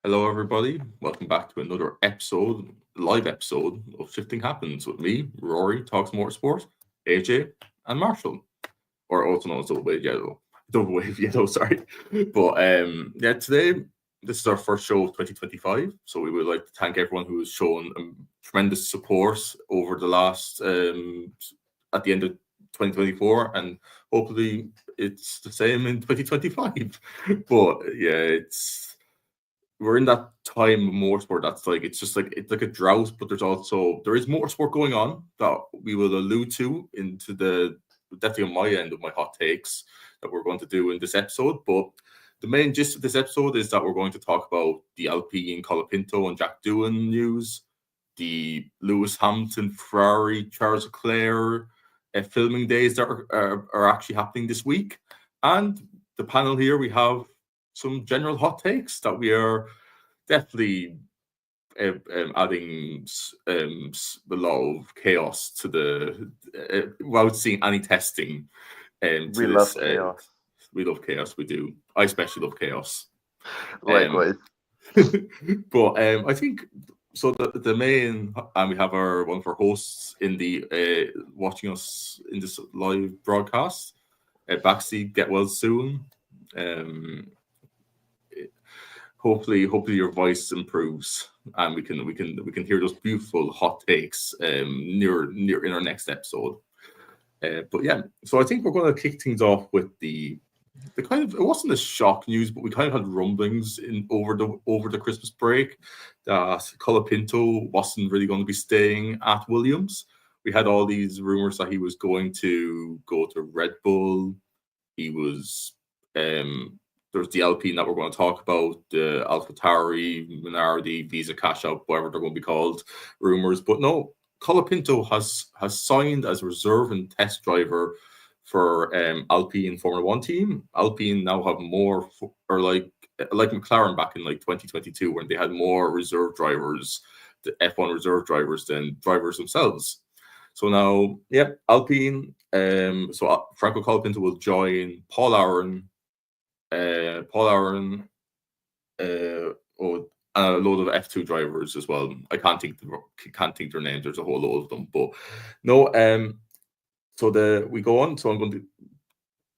Hello, everybody. Welcome back to another live episode of Shifting Happens with me, Rory, Talks Motorsport, AJ, and Marshall, or also known as Double Wave Yellow. Double Wave Yellow, sorry. But yeah, today, this is our first show of 2025. So we would like to thank everyone who has shown tremendous support over the last, at the end of 2024, and hopefully it's the same in 2025. But yeah, we're in that time of motorsport that's like it's like a drought, but there is motorsport going on that we will allude to into the definitely on my end of my hot takes that we're going to do in this episode. But the main gist of this episode is that we're going to talk about the Alpine Colapinto and Jack Doohan news, the Lewis Hamilton, Ferrari, Charles Leclerc filming days that are actually happening this week, and the panel here we have some general hot takes that we are definitely adding a lot of chaos to the without seeing any testing. We love chaos. We love chaos. We do. I especially love chaos. Likewise. But I think so. The main and we have one of our hosts in the watching us in this live broadcast. Baxi, get well soon. Hopefully your voice improves and we can hear those beautiful hot takes near in our next episode. But yeah, so I think we're going to kick things off with the kind of, it wasn't a shock news, but we kind of had rumblings over the Christmas break that Colapinto wasn't really going to be staying at Williams. We had all these rumors that he was going to go to Red Bull. He was there's the Alpine that we're going to talk about, the AlphaTauri, Minardi, Visa Cash Out, whatever they're going to be called, rumors. But no, Colapinto has signed as reserve and test driver for Alpine Formula One team. Alpine now have more, or like McLaren back in like 2022, when they had more reserve drivers, the F1 reserve drivers, than drivers themselves. So now, yeah, Alpine. So Franco Colapinto will join Paul Aaron, and a load of F2 drivers as well. I can't think their names. There's a whole load of them, but no. So we go on. So I'm going to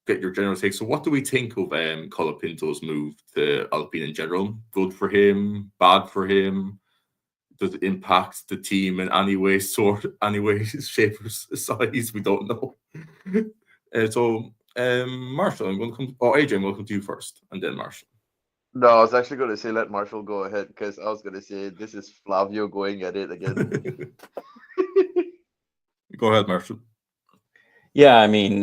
get your general take. So what do we think of Colapinto's move to Alpine in general? Good for him? Bad for him? Does it impact the team in any way, shape, or size? We don't know. Marshall, I'm going to come. Oh, AJ, I'm going to come to you first, and then Marshall. No, I was actually going to say let Marshall go ahead, because I was going to say this is Flavio going at it again. Go ahead, Marshall. Yeah, I mean,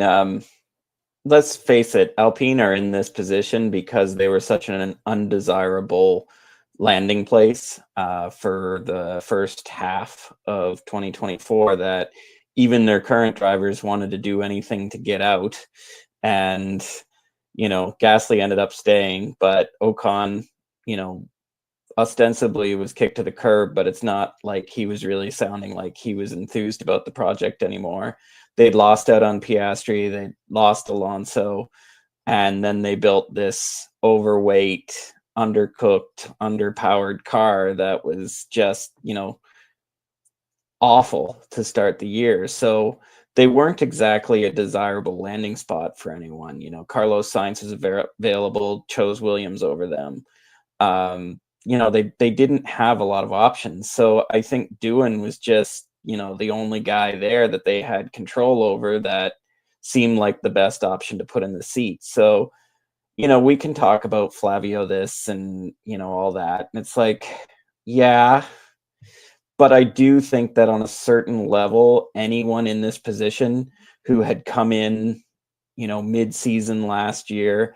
let's face it, Alpine are in this position because they were such an undesirable landing place for the first half of 2024 that even their current drivers wanted to do anything to get out. And, Gasly ended up staying, but Ocon, ostensibly was kicked to the curb, but it's not like he was really sounding like he was enthused about the project anymore. They'd lost out on Piastri, they lost Alonso, and then they built this overweight, undercooked, underpowered car that was just, awful to start the year. So they weren't exactly a desirable landing spot for anyone. Carlos Sainz was available, chose Williams over them. They didn't have a lot of options. So I think Doohan was just, the only guy there that they had control over that seemed like the best option to put in the seat. So, we can talk about Flavio this and, all that. And it's like, yeah, but I do think that on a certain level, anyone in this position who had come in, mid-season last year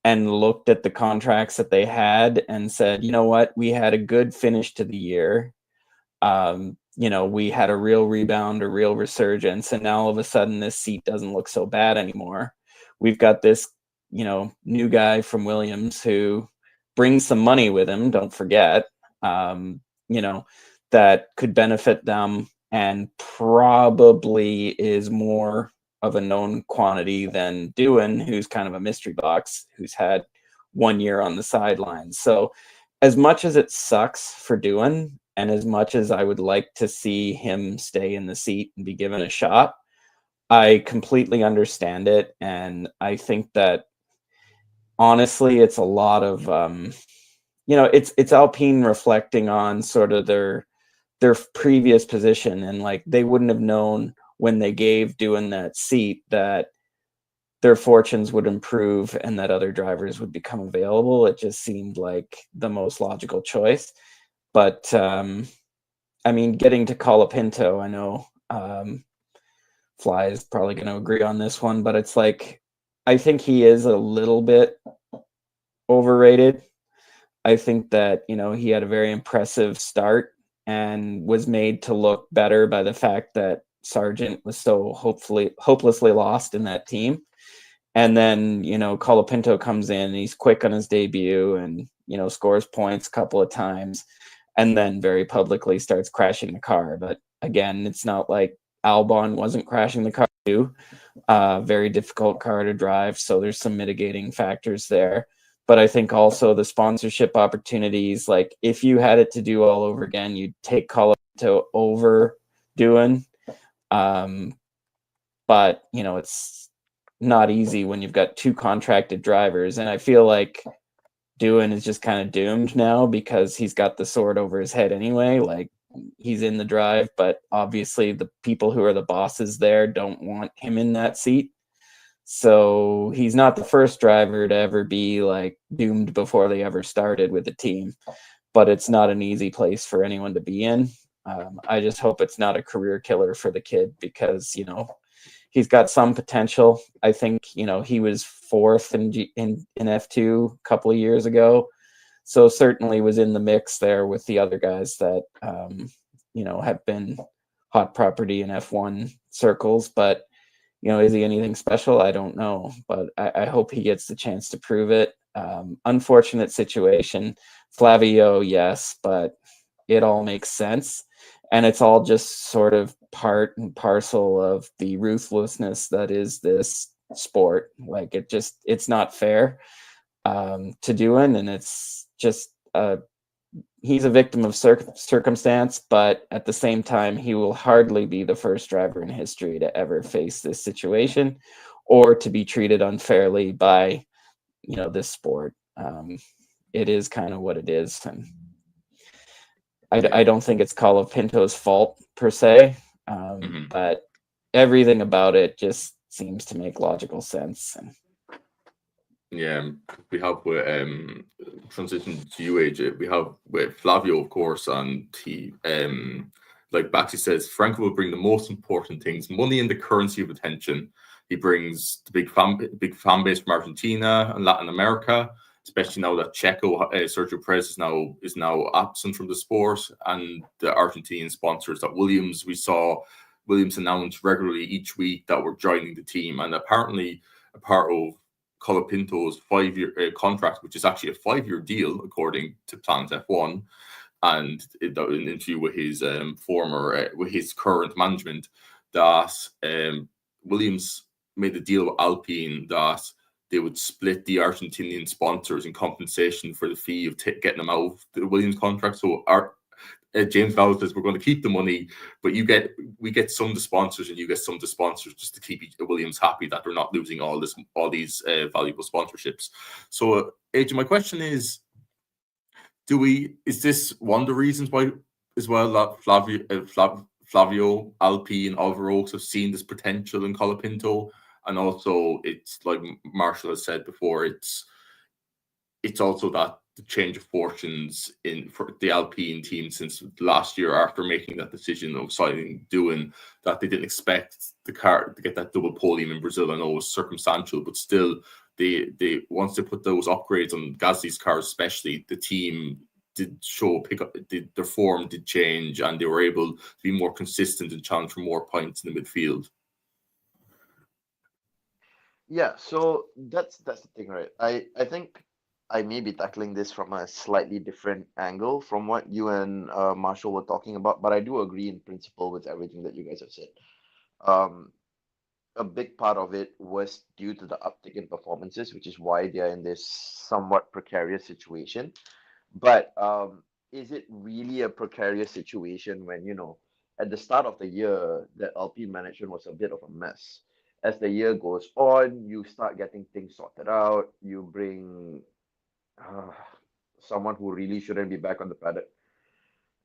and looked at the contracts that they had and said, you know what, we had a good finish to the year. We had a real rebound, a real resurgence, and now all of a sudden this seat doesn't look so bad anymore. We've got this, new guy from Williams who brings some money with him, don't forget, that could benefit them and probably is more of a known quantity than Doohan, who's kind of a mystery box, who's had 1 year on the sidelines. So as much as it sucks for doing, and as much as I would like to see him stay in the seat and be given a shot, I completely understand it. And I think that honestly, it's a lot of it's Alpine reflecting on sort of their previous position, and like they wouldn't have known when they gave doing that seat that their fortunes would improve and that other drivers would become available. It just seemed like the most logical choice. But I mean, getting to Colapinto, I know Fly is probably going to agree on this one, but it's like I think he is a little bit overrated. I think that, he had a very impressive start and was made to look better by the fact that Sargent was so hopelessly lost in that team. And then, Colapinto comes in and he's quick on his debut and, scores points a couple of times and then very publicly starts crashing the car. But again, it's not like Albon wasn't crashing the car too. Very difficult car to drive. So there's some mitigating factors there. But I think also the sponsorship opportunities, like if you had it to do all over again, you'd take Colapinto over doing. But, it's not easy when you've got two contracted drivers. And I feel like Doohan is just kind of doomed now because he's got the sword over his head anyway. Like he's in the drive, but obviously the people who are the bosses there don't want him in that seat. So he's not the first driver to ever be like doomed before they ever started with the team, but it's not an easy place for anyone to be in. I just hope it's not a career killer for the kid because, he's got some potential. I think, he was fourth in F2 a couple of years ago. So certainly was in the mix there with the other guys that, have been hot property in F1 circles. But, is he anything special? I don't know. But I hope he gets the chance to prove it. Unfortunate situation. Flavio, yes, but it all makes sense. And it's all just sort of part and parcel of the ruthlessness that is this sport. Like it's not fair to Doohan, and it's just he's a victim of circumstance, but at the same time, he will hardly be the first driver in history to ever face this situation or to be treated unfairly by, this sport. It is kind of what it is. And I don't think it's Colapinto's fault per se, but everything about it just seems to make logical sense. And yeah, we have with transition to you, AJ. We have with Flavio, of course, and he like Baxi says, Franco will bring the most important things: money and the currency of attention. He brings the big fan base from Argentina and Latin America, especially now that Checo, Sergio Perez is now absent from the sport, and the Argentinian sponsors that we saw Williams announce regularly each week that were joining the team, and apparently a part of Colapinto's 5-year contract, which is actually a 5-year deal according to Planet F1, and in an interview with his with his current management, that Williams made a deal with Alpine that they would split the Argentinian sponsors in compensation for the fee of getting them out of the Williams contract. So James Vowell says we're going to keep the money, but we get some of the sponsors and you get some of the sponsors just to keep Williams happy that they're not losing all these valuable sponsorships. So AJ, my question is, is this one of the reasons why as well that Flavio, Alpine, Alvaro have seen this potential in Colapinto? And also, it's like Marshall has said before, it's also that the change of fortunes for the Alpine team since last year after making that decision of signing Doohan, that they didn't expect the car to get that double podium in Brazil. I know it was circumstantial, but still, they once they put those upgrades on Gasly's cars, especially, the team did their form did change, and they were able to be more consistent and challenge for more points in the midfield. Yeah, so that's the thing, right? I think I may be tackling this from a slightly different angle from what you and Marshall were talking about, but I do agree in principle with everything that you guys have said. A big part of it was due to the uptick in performances, which is why they are in this somewhat precarious situation. But is it really a precarious situation when, at the start of the year, the Alpine management was a bit of a mess. As the year goes on, you start getting things sorted out. You bring uh, someone who really shouldn't be back on the paddock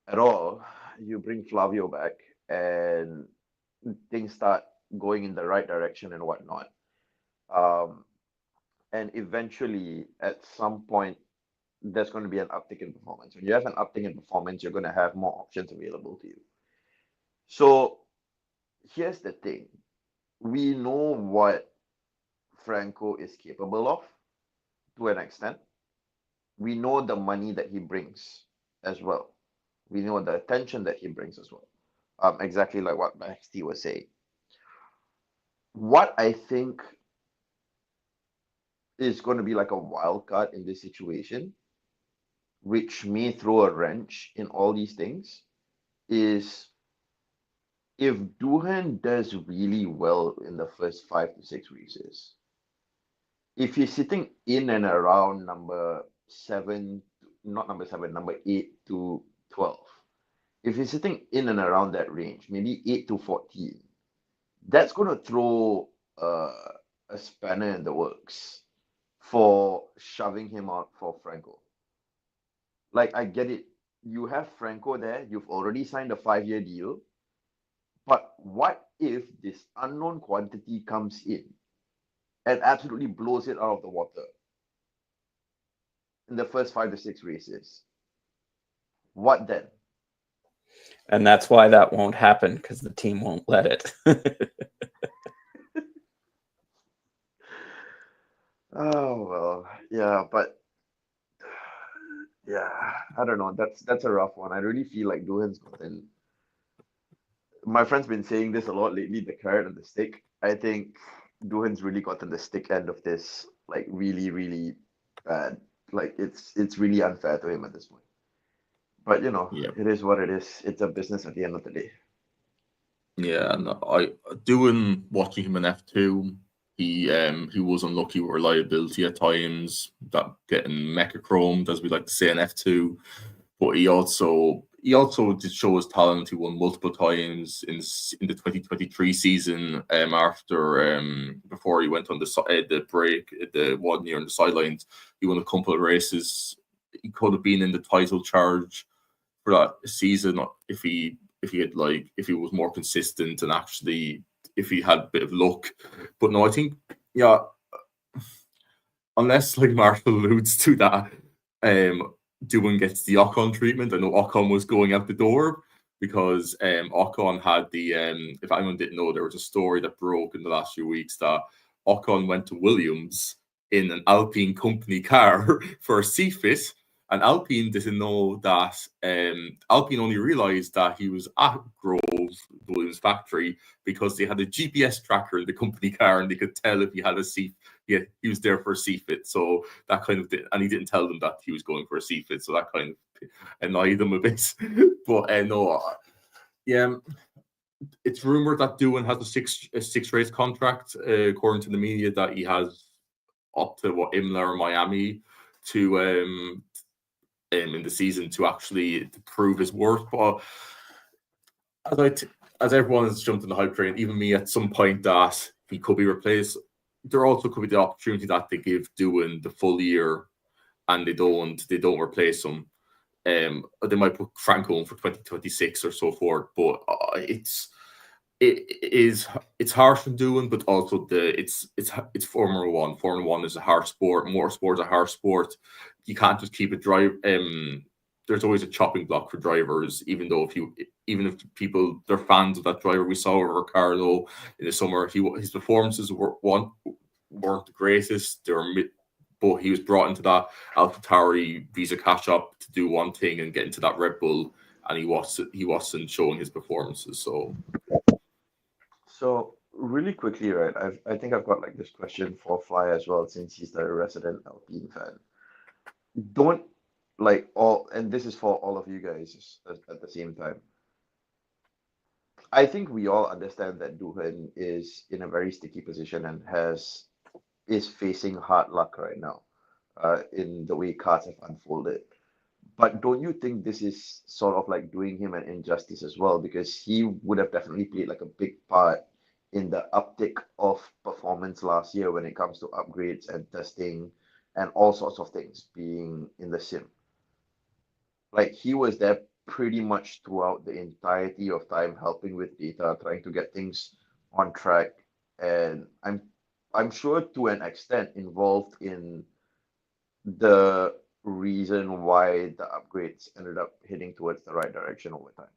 at all. You bring Flavio back, and things start going in the right direction and whatnot. Um, and eventually, at some point, there's going to be an uptick in performance. When you have an uptick in performance, you're going to have more options available to you. So here's the thing. We know what Franco is capable of to an extent. We know the money that he brings as well. We know the attention that he brings as well. Exactly like what Maxty was saying. What I think is going to be like a wild card in this situation, which may throw a wrench in all these things, is if Duhan does really well in the first 5 to 6 races, if he's sitting in and around number seven, not number seven, number 8 to 12, if he's sitting in and around that range, maybe 8 to 14, that's going to throw a spanner in the works for shoving him out for Franco. Like, I get it. You have Franco there, you've already signed a 5-year deal. But what if this unknown quantity comes in and absolutely blows it out of the water in the first 5 to 6 races? What then? And that's why that won't happen, because the team won't let it. Oh well, yeah, but yeah, I don't know. That's a rough one. I really feel like Duhan's gotten. My friend's been saying this a lot lately, the carrot and the stick. I think Duhan's really gotten the stick end of this, like really, really bad. Like it's really unfair to him at this point. But Yeah. it is what it is. It's a business at the end of the day. Yeah, and I doing watching him in F2, he was unlucky with reliability at times, that getting mecha chromed, as we like to say in F2. But he also did show his talent. He won multiple times in the 2023 season. After before he went on the break, the 1 year on the sidelines, he won a couple of races. He could have been in the title charge for that season if he was more consistent and actually if he had a bit of luck. But no, I think yeah, unless like Marshall alludes to that, Doohan gets the Ocon treatment. I know Ocon was going out the door because Ocon had the if anyone didn't know, there was a story that broke in the last few weeks that Ocon went to Williams in an Alpine company car for a CFIT. And Alpine didn't know that. Alpine only realized that he was at Grove, Williams factory, because they had a GPS tracker in the company car, and they could tell if he had a C. Yeah, he was there for a CFIT. So that kind of, and he didn't tell them that he was going for a CFIT. So that kind of annoyed them a bit. But no, yeah, it's rumored that Doohan has a six race contract, according to the media, that he has up to Imola or Miami to in the season to actually prove his worth. But as everyone has jumped in the hype train, even me at some point, that he could be replaced. There also could be the opportunity that they give Doohan the full year and they don't replace him. They might put Franco in for 2026 or so forth. But it's harsh on Doohan, but also it's Formula One. Formula One is a harsh sport. Motorsport is a harsh sport. You can't just keep it drive. There's always a chopping block for drivers, even if people they're fans of that driver. We saw Ricardo in the summer. His performances weren't the greatest. But he was brought into that AlphaTauri visa catch up to do one thing and get into that Red Bull, and he wasn't showing his performances. So really quickly, right? I think I've got like this question for Fly as well, since he's the resident Alpine fan. Don't like all, and this is for all of you guys at the same time. I think we all understand that Duhan is in a very sticky position and is facing hard luck right now, in the way cards have unfolded. But don't you think this is sort of like doing him an injustice as well? Because he would have definitely played like a big part in the uptick of performance last year when it comes to upgrades and testing and all sorts of things being in the sim. Like he was there pretty much throughout the entirety of time, helping with data, trying to get things on track, and I'm sure to an extent involved in the reason why the upgrades ended up heading towards the right direction over time.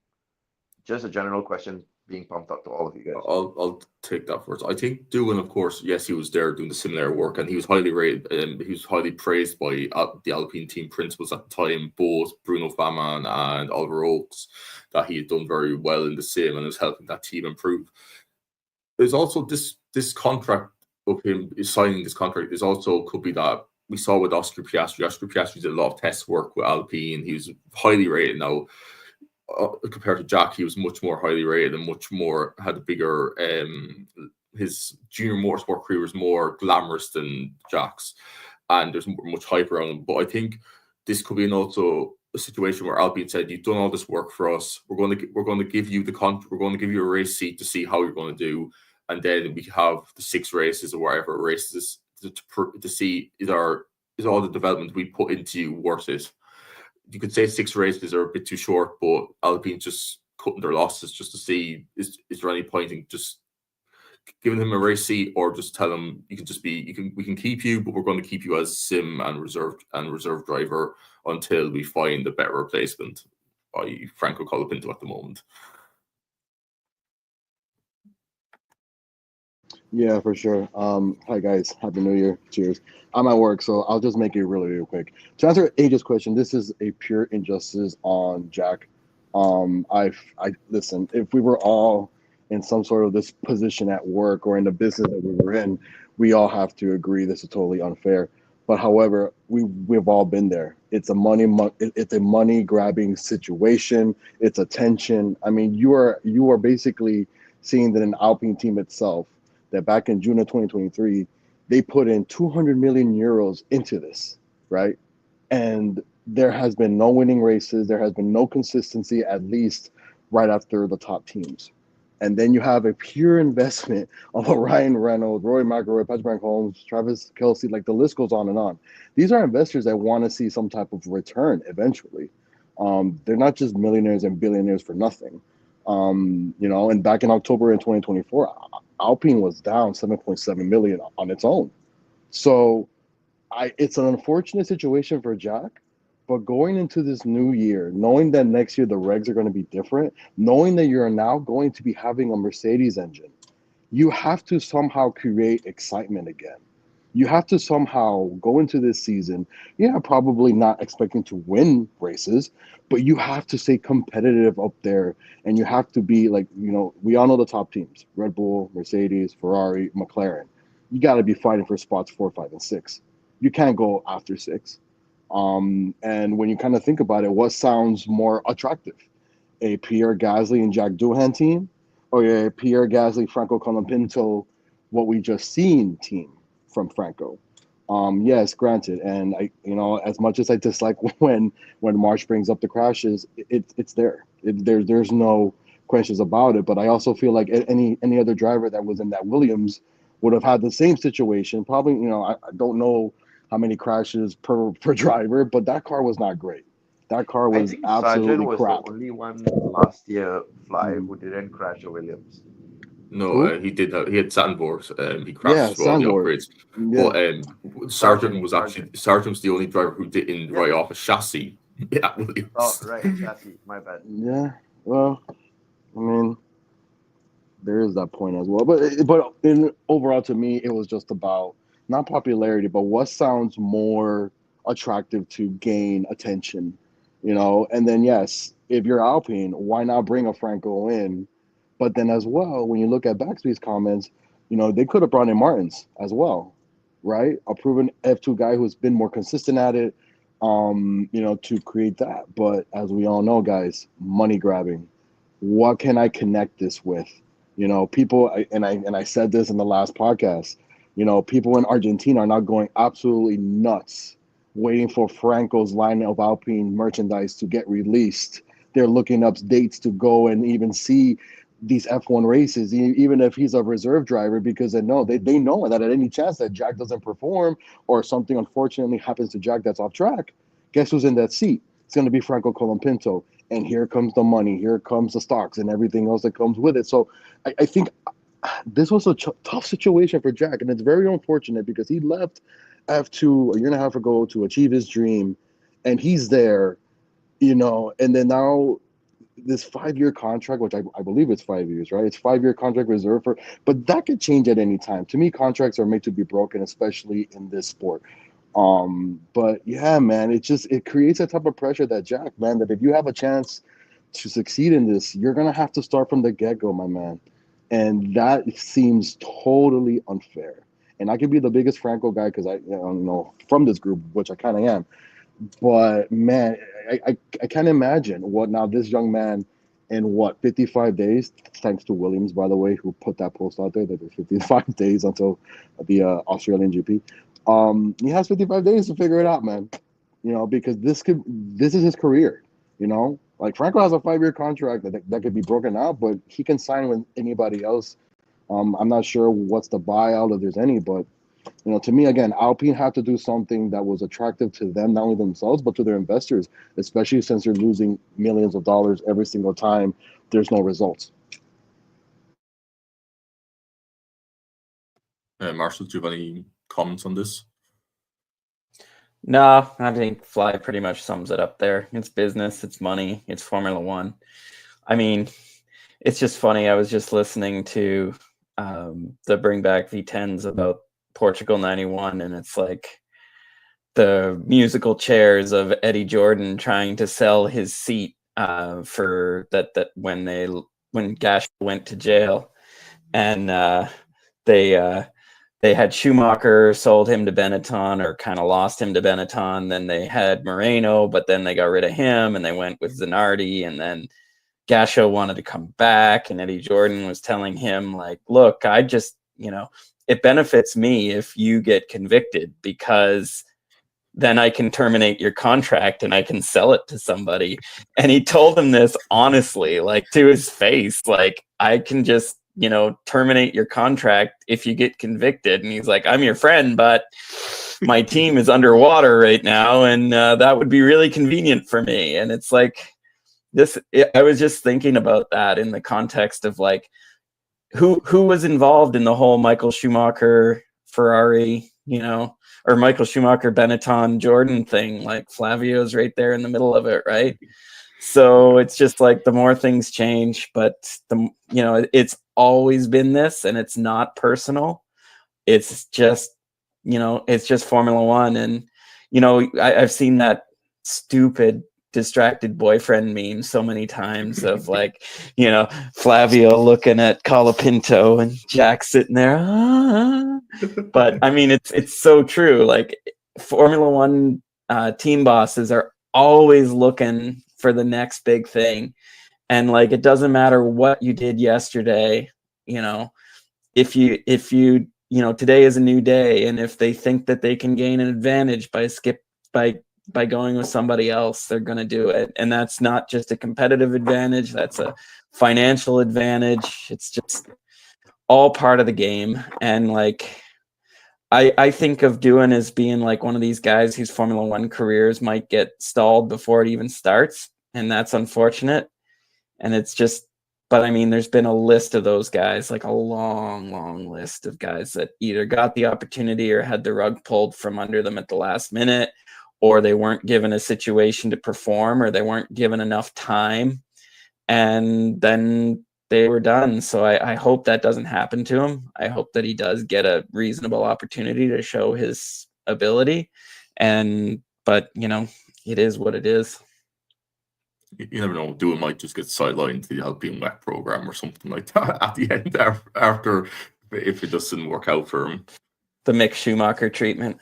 Just a general question being pumped up to all of you guys. I'll take that first. I think Dugan, of course, yes, he was there doing the similar work, and he was highly rated. He was highly praised by the Alpine team principals at the time, both Bruno Faman and Oliver Oakes, that he had done very well in the sim and was helping that team improve. There's also this contract of him signing this contract is also could be that we saw with Oscar Piastri. Oscar Piastri did a lot of test work with Alpine. He was highly rated now. Compared to Jack, he was much more highly rated and much more had a bigger. His junior motorsport career was more glamorous than Jack's, and there's much hype around him. But I think this could be also a situation where Alpine said, "You've done all this work for us. We're going to give you We're going to give you a race seat to see how you're going to do, and then we have the 6 races or whatever races to see is all the development we put into you worth it." You could say 6 races are a bit too short, but Alpine just cutting their losses just to see is there any point in just giving him a race seat, or just tell him we can keep you, but we're going to keep you as sim and reserve driver until we find a better replacement, i.e. Franco Colapinto at the moment. Yeah, for sure. Hi guys, Happy New Year. Cheers. I'm at work, so I'll just make it really, really quick. To answer AJ's question, this is a pure injustice on Jack. I listen. If we were all in some sort of this position at work or in the business that we were in, we all have to agree this is totally unfair. But however, we've all been there. It's a money grabbing situation. It's attention. I mean, you are basically seeing that an Alpine team itself, that back in June of 2023, they put in 200 million euros into this, right? And there has been no winning races. There has been no consistency, at least right after the top teams. And then you have a pure investment of a Ryan Reynolds, Rory McIlroy, Patrick Holmes, Travis Kelce, like the list goes on and on. These are investors that want to see some type of return eventually. They're not just millionaires and billionaires for nothing. And back in October in 2024, Alpine was down 7.7 million on its own. So it's an unfortunate situation for Jack, but going into this new year, knowing that next year the regs are going to be different, knowing that you're now going to be having a Mercedes engine, you have to somehow create excitement again. You have to somehow go into this season, probably not expecting to win races, but you have to stay competitive up there, and you have to be like, we all know the top teams: Red Bull, Mercedes, Ferrari, McLaren. You got to be fighting for spots 4, 5, and 6. You can't go after 6. And when you kind of think about it, what sounds more attractive? A Pierre Gasly and Jack Doohan team, or a Pierre Gasly, Franco Colapinto, what we just seen team from Franco? Yes, granted. And as much as I dislike when Marsh brings up the crashes, it's there. There's no questions about it. But I also feel like any other driver that was in that Williams would have had the same situation. Probably, I don't know how many crashes per driver, but that car was not great. That car was absolutely Sargent was crap. the only one last year who didn't crash a Williams. No, he did. He had Sandboard. He crashed all the Sandboard. upgrades. Yeah. But Sargent's the only driver who didn't write off a chassis. Yeah, Williams. Oh, right, chassis. My bad. Yeah. Well, I mean, there is that point as well. But overall, to me, it was just about not popularity, but what sounds more attractive to gain attention, And then, yes, if you're Alpine, why not bring a Franco in? But then as well, when you look at Baxby's comments, they could have brought in Martins as well, right? A proven F2 guy who's been more consistent at it, to create that. But as we all know, guys, money grabbing. What can I connect this with? People, and I said this in the last podcast, people in Argentina are now going absolutely nuts waiting for Franco's line of Alpine merchandise to get released. They're looking up dates to go and even see these F1 races, even if he's a reserve driver, because they know that at any chance that Jack doesn't perform or something unfortunately happens to Jack that's off track, guess who's in that seat? It's going to be Franco Colapinto. And here comes the money, here comes the stocks and everything else that comes with it. So I think this was a tough situation for Jack, and it's very unfortunate because he left F2 a year and a half ago to achieve his dream, and he's there, and then now this 5-year contract, which I believe it's 5 years, right? It's 5-year contract reserved for, but that could change at any time. To me, contracts are made to be broken, especially in this sport. But yeah, man, it creates a type of pressure that Jack, man, that if you have a chance to succeed in this, you're gonna have to start from the get-go, my man. And that seems totally unfair. And I could be the biggest Franco guy because from this group, which I kind of am. But man, I can't imagine what now this young man in 55 days, thanks to Williams, by the way, who put that post out there that there's 55 days until the Australian GP. He has 55 days to figure it out, man. Because this is his career. Like Franco has a 5-year contract that could be broken out, but he can sign with anybody else. I'm not sure what's the buyout, if there's any, but to me, again, Alpine had to do something that was attractive to them, not only themselves, but to their investors, especially since they're losing millions of dollars every single time there's no results. Marshall, do you have any comments on this? No, I think Fly pretty much sums it up there. It's business, it's money, it's Formula One. I mean, it's just funny. I was just listening to the Bring Back V10s about Portugal 91, and it's like the musical chairs of Eddie Jordan trying to sell his seat for that when Gash went to jail, and they had Schumacher, sold him to Benetton, or kind of lost him to Benetton. Then they had Moreno, but then they got rid of him and they went with Zanardi. And then Gasho wanted to come back, and Eddie Jordan was telling him, like, look, I just, it benefits me if you get convicted, because then I can terminate your contract and I can sell it to somebody. And he told him this honestly, like to his face, like, I can just, terminate your contract if you get convicted. And he's like, I'm your friend, but my team is underwater right now, and that would be really convenient for me. And it's like I was just thinking about that in the context of like who was involved in the whole Michael Schumacher Ferrari, or Michael Schumacher Benetton Jordan thing. Like Flavio's right there in the middle of it, right? So it's just like the more things change, but it's always been this, and it's not personal. It's just, it's just Formula One. And, I've seen that stupid distracted boyfriend meme so many times of like, Flavio looking at Colapinto and Jack sitting there. Ah. But I mean, it's so true. Like Formula One team bosses are always looking for the next big thing. And like, it doesn't matter what you did yesterday, if you today is a new day, and if they think that they can gain an advantage by going with somebody else, they're going to do it. And that's not just a competitive advantage, that's a financial advantage. It's just all part of the game. And like, I think of Doohan as being like one of these guys whose Formula One careers might get stalled before it even starts. And that's unfortunate. And it's just, but I mean, there's been a list of those guys, like a long, long list of guys that either got the opportunity or had the rug pulled from under them at the last minute, or they weren't given a situation to perform, or they weren't given enough time, and then they were done. So I hope that doesn't happen to him. I hope that he does get a reasonable opportunity to show his ability. But it is what it is. You never know. Doohan might just get sidelined to the Alpine WEC program or something like that at the end after if it doesn't work out for him. The Mick Schumacher treatment.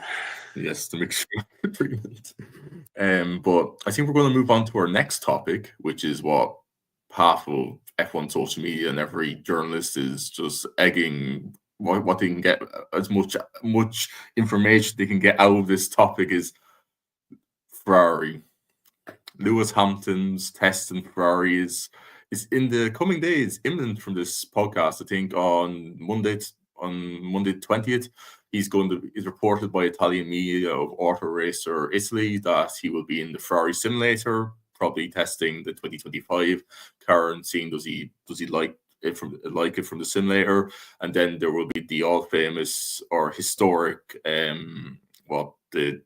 Yes, the Mick Schumacher treatment. But I think we're going to move on to our next topic, which is what half of F1 social media and every journalist is just egging what they can get, as much information they can get out of this topic is Ferrari. Lewis Hamilton's test in Ferrari is in the coming days, imminent from this podcast. I think on Monday 20th, is reported by Italian media of Auto Racer Italy that he will be in the Ferrari simulator, probably testing the 2025 car and seeing does he like it from the simulator. And then there will be the all famous or historic, what the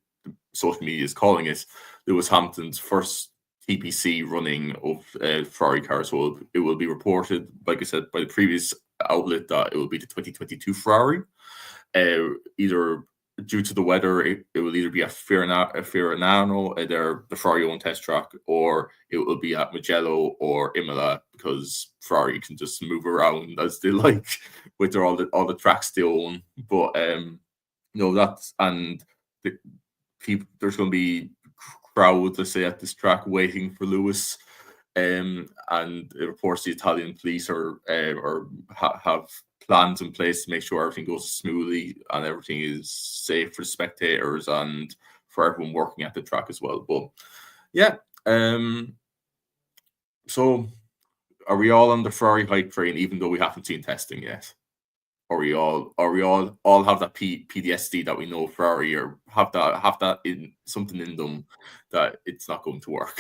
social media is calling it, Lewis Hamilton's first TPC running of Ferrari cars. So it will be reported, like I said, by the previous outlet that it will be the 2022 Ferrari. Either due to the weather, it will either be at Fiorano, the Ferrari own test track, or it will be at Mugello or Imola, because Ferrari can just move around as they like with all the tracks they own. But that's, and there's going to be crowds, let's say, at this track waiting for Lewis, and it reports the Italian police have plans in place to make sure everything goes smoothly and everything is safe for spectators and for everyone working at the track as well. But yeah, so are we all on the Ferrari hype train, even though we haven't seen testing yet? Or we all have that PTSD that we know Ferrari, or have that in something in them that it's not going to work?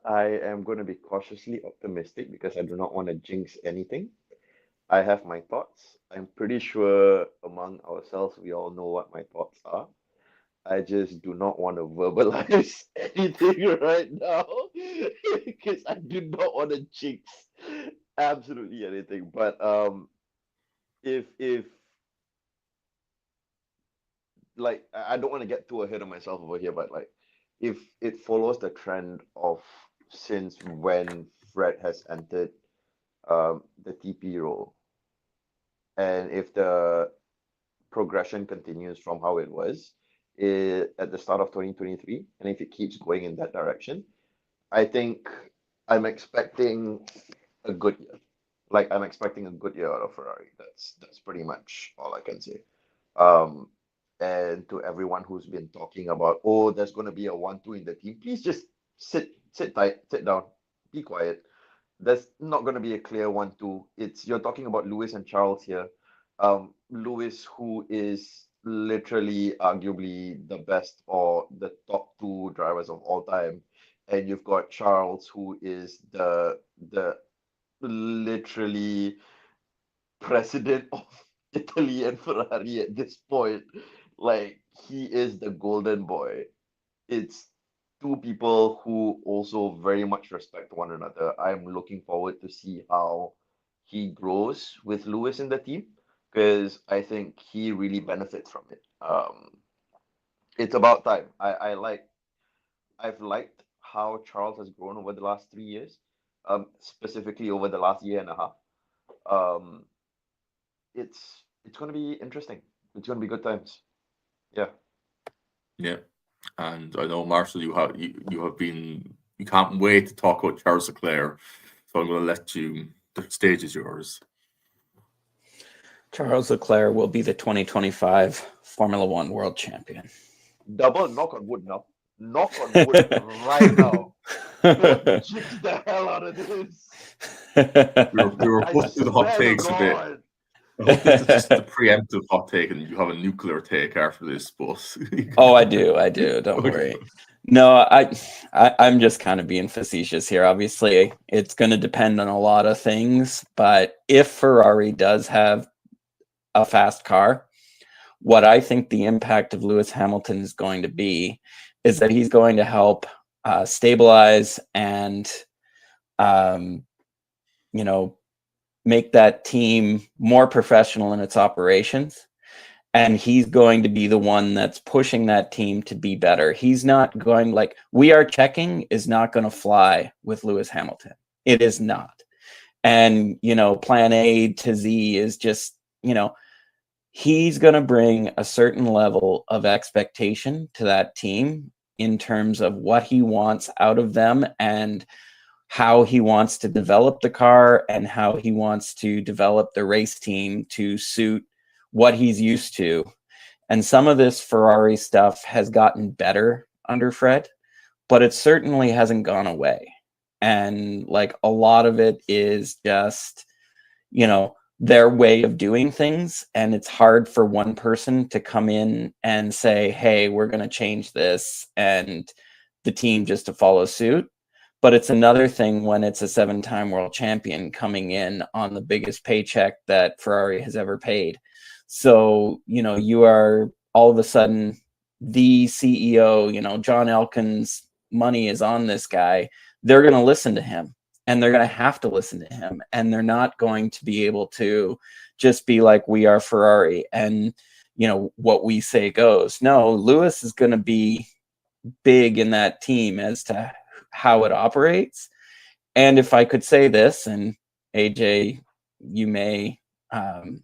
I am going to be cautiously optimistic because I do not want to jinx anything. I have my thoughts. I'm pretty sure among ourselves we all know what my thoughts are. I just do not want to verbalize anything right now because I do not want to jinx absolutely anything. But if like, I don't want to get too ahead of myself over here, but like, if it follows the trend of since when Fred has entered the TP role, and if the progression continues from how it was at the start of 2023, and if it keeps going in that direction, I think I'm expecting a good year. Like, I'm expecting a good year out of Ferrari. That's pretty much all I can say. And to everyone who's been talking about, oh, there's going to be a 1-2 in the team, please just sit tight, sit down, be quiet. There's not going to be a clear 1-2. You're talking about Lewis and Charles here. Lewis, who is literally arguably the best or the top 2 drivers of all time, and you've got Charles, who is the literally president of Italy and Ferrari at this point. Like, he is the golden boy. It's 2 people who also very much respect one another. I'm looking forward to see how he grows with Lewis in the team, because I think he really benefits from it. It's about time. I've liked how Charles has grown over the last 3 years, specifically over the last year and a half. It's going to be interesting. It's going to be good times. Yeah, and I know, Marshall, you can't wait to talk about Charles Leclerc, so I'm going to let you. The stage is yours. Charles Leclerc will be the 2025 Formula One world champion. Double knock on wood now. Knock on wood right now. Don't jinx the hell out of this. We were supposed to do the hot takes a bit. I hope this is just a preemptive hot take and you have a nuclear take after this, but... Oh, I do. Don't worry. No, I'm just kind of being facetious here. Obviously, it's going to depend on a lot of things, but if Ferrari does have a fast car, what I think the impact of Lewis Hamilton is going to be is that he's going to help stabilize and, make that team more professional in its operations. And he's going to be the one that's pushing that team to be better. He's not going, like, we are checking is not going to fly with Lewis Hamilton. It is not. And, plan A to Z is just, he's going to bring a certain level of expectation to that team in terms of what he wants out of them and how he wants to develop the car and how he wants to develop the race team to suit what he's used to. And some of this Ferrari stuff has gotten better under Fred, but it certainly hasn't gone away. And like a lot of it is just, you know, their way of doing things. And it's hard for one person to come in and say, hey, we're going to change this, and the team just to follow suit. But it's another thing when it's a 7-time world champion coming in on the biggest paycheck that Ferrari has ever paid. So, you know, you are all of a sudden the CEO, you know, John Elkins' money is on this guy. They're going to listen to him, and they're going to have to listen to him, and they're not going to be able to just be like, we are Ferrari and, you know, what we say goes. No, Lewis is going to be big in that team as to how it operates. And if I could say this, and AJ, you may, I'm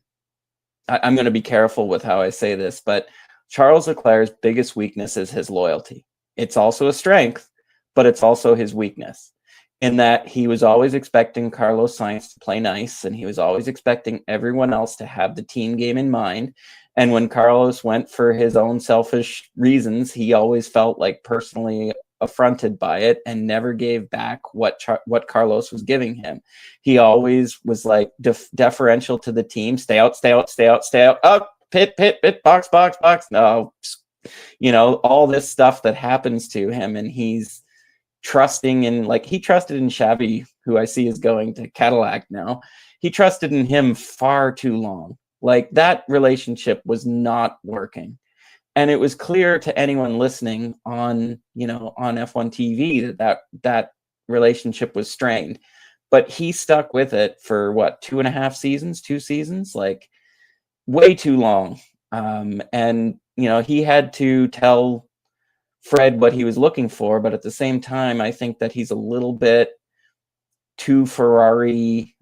going to be careful with how I say this, but Charles Leclerc's biggest weakness is his loyalty. It's also a strength, but it's also his weakness, in that he was always expecting Carlos Sainz to play nice, and he was always expecting everyone else to have the team game in mind. And when Carlos went for his own selfish reasons, he always felt like personally affronted by it and never gave back what Carlos was giving him. He always was like deferential to the team. Stay out, stay out, stay out, stay out. Up, pit, box, box, box. No, you know, all this stuff that happens to him, and he's trusting in, like, he trusted in Xavi, who I see is going to Cadillac now. He trusted in him far too long. Like, that relationship was not working. And it was clear to anyone listening on, you know, on F1 TV that relationship was strained. But he stuck with it for what, 2.5 seasons, 2 seasons, like way too long. And, you know, he had to tell Fred what he was looking for, but at the same time, I think that he's a little bit too Ferrari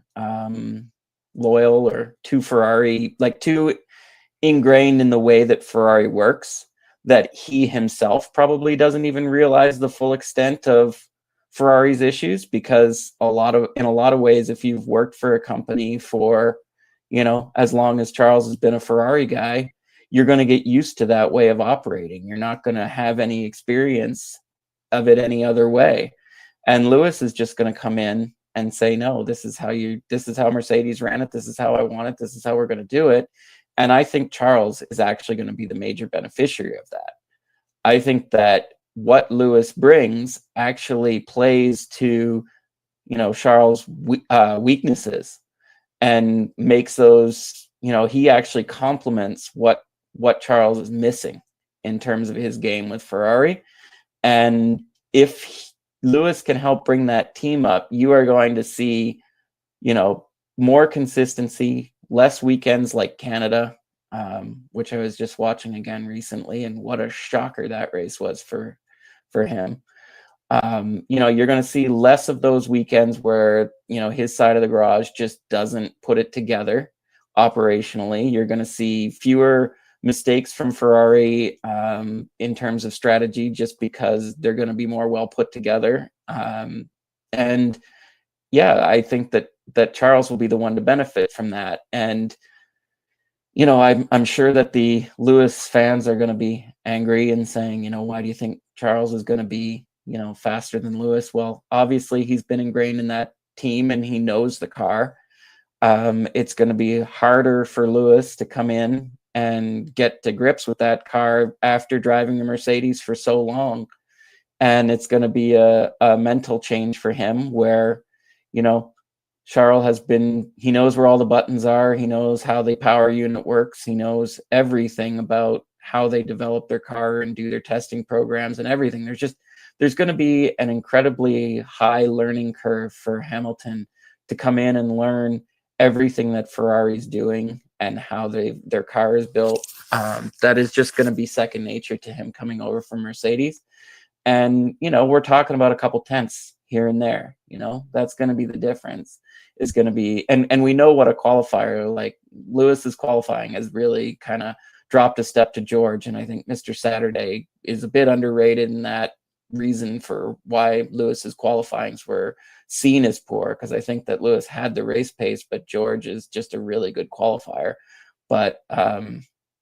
loyal, or too Ferrari, like too ingrained in the way that Ferrari works, that he himself probably doesn't even realize the full extent of Ferrari's issues. Because in a lot of ways, if you've worked for a company for, you know, as long as Charles has been a Ferrari guy, you're going to get used to that way of operating. You're not going to have any experience of it any other way. And Lewis is just going to come in and say, no, this is how Mercedes ran it. This is how I want it. This is how we're going to do it. And I think Charles is actually going to be the major beneficiary of that. I think that what Lewis brings actually plays to, you know, Charles' weaknesses, and makes those, you know, he actually complements what Charles is missing in terms of his game with Ferrari. And if Lewis can help bring that team up, you are going to see, you know, more consistency, less weekends like Canada, which I was just watching again recently, and what a shocker that race was for him. You know, you're going to see less of those weekends where, you know, his side of the garage just doesn't put it together operationally. You're going to see fewer mistakes from Ferrari in terms of strategy, just because they're going to be more well put together. And yeah, I think that Charles will be the one to benefit from that. And, you know, I'm sure that the Lewis fans are going to be angry and saying, you know, why do you think Charles is going to be, you know, faster than Lewis? Well, obviously he's been ingrained in that team and he knows the car. It's going to be harder for Lewis to come in and get to grips with that car after driving the Mercedes for so long. And it's going to be a mental change for him where, you know, Charles he knows where all the buttons are. He knows how the power unit works. He knows everything about how they develop their car and do their testing programs and everything. There's going to be an incredibly high learning curve for Hamilton to come in and learn everything that Ferrari's doing and how their car is built. That is just going to be second nature to him coming over from Mercedes. And, you know, we're talking about a couple tenths here and there, you know, that's going to be the difference. Is going to be, and we know what a qualifier, like Lewis's qualifying has really kind of dropped a step to George. And I think Mr. Saturday is a bit underrated in that reason for why Lewis's qualifyings were seen as poor, because I think that Lewis had the race pace, but George is just a really good qualifier. But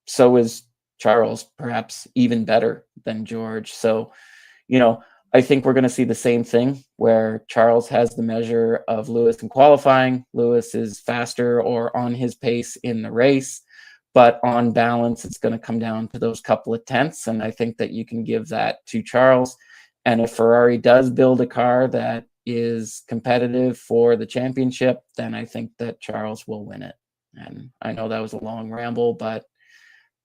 so is Charles perhaps even better than George. So, I think we're going to see the same thing where Charles has the measure of Lewis in qualifying. Lewis is faster or on his pace in the race, but on balance, it's going to come down to those couple of tenths. And I think that you can give that to Charles. And if Ferrari does build a car that is competitive for the championship, then I think that Charles will win it. And I know that was a long ramble, but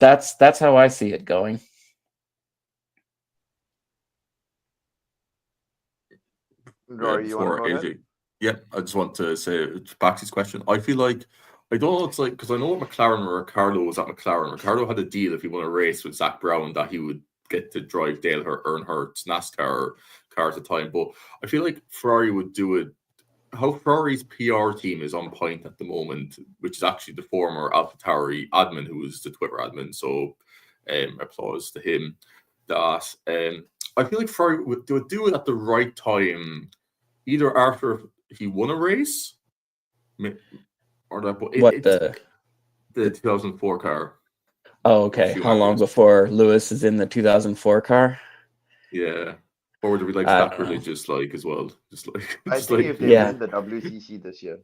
that's how I see it going. Rory, you want to For go ahead? AJ. Yeah, I just want to say back to his question. I feel like I don't know. It's like because I know what McLaren or Ricardo was at McLaren. Ricardo had a deal if he won a race with Zach Brown that he would get to drive Dale Earnhardt's NASCAR car at the time. But I feel like Ferrari would do it. How Ferrari's PR team is on point at the moment, which is actually the former AlphaTauri admin who was the Twitter admin. So, applause to him. That I feel like Ferrari would do it at the right time, either after he won a race, or that. But What it's the 2004 car. Oh, okay. How long before Lewis is in the 2004 car? Yeah. Or would it be like I don't sacrilegious, like as well? Just like I just think like if they win the WCC this year.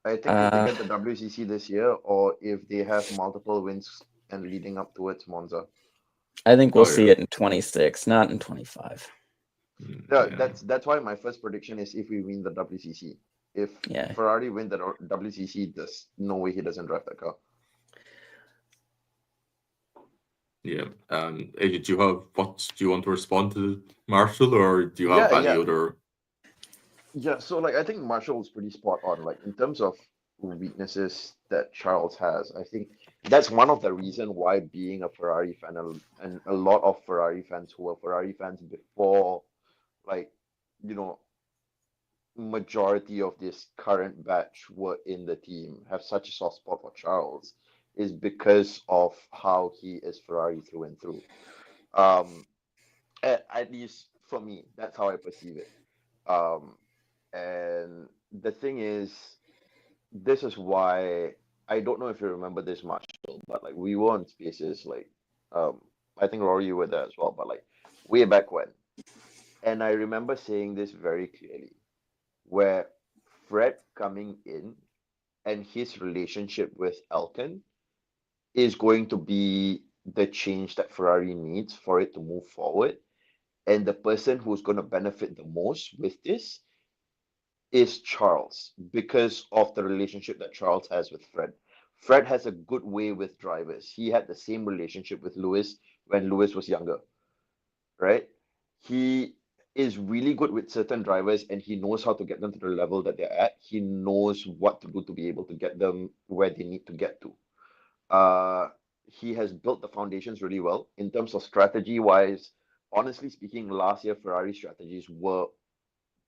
I think if they get the WCC this year, or if they have multiple wins and leading up towards Monza. I think we'll see it in 26, not in 25. Yeah, that's why my first prediction is if we win the WCC. If Ferrari win the WCC, there's no way he doesn't drive that car. Yeah. AJ, do you want to respond to Marshall, or do you have any other? Yeah, so like I think Marshall's pretty spot on. Like in terms of weaknesses that Charles has, I think that's one of the reason why being a Ferrari fan and a lot of Ferrari fans who were Ferrari fans before, like, majority of this current batch were in the team have such a soft spot for Charles is because of how he is Ferrari through and through. At least for me, that's how I perceive it. And the thing is, this is why I don't know if you remember this much, but like we were on spaces like I think Rory you were there as well, but like way back when. And I remember saying this very clearly, where Fred coming in and his relationship with Alpine is going to be the change that Ferrari needs for it to move forward. And the person who's going to benefit the most with this is Charles because of the relationship that Charles has with Fred. Fred has a good way with drivers. He had the same relationship with Lewis when Lewis was younger, right? He is really good with certain drivers and he knows how to get them to the level that they're at. He knows what to do to be able to get them where they need to get to. He has built the foundations really well in terms of strategy wise. Honestly speaking, last year Ferrari strategies were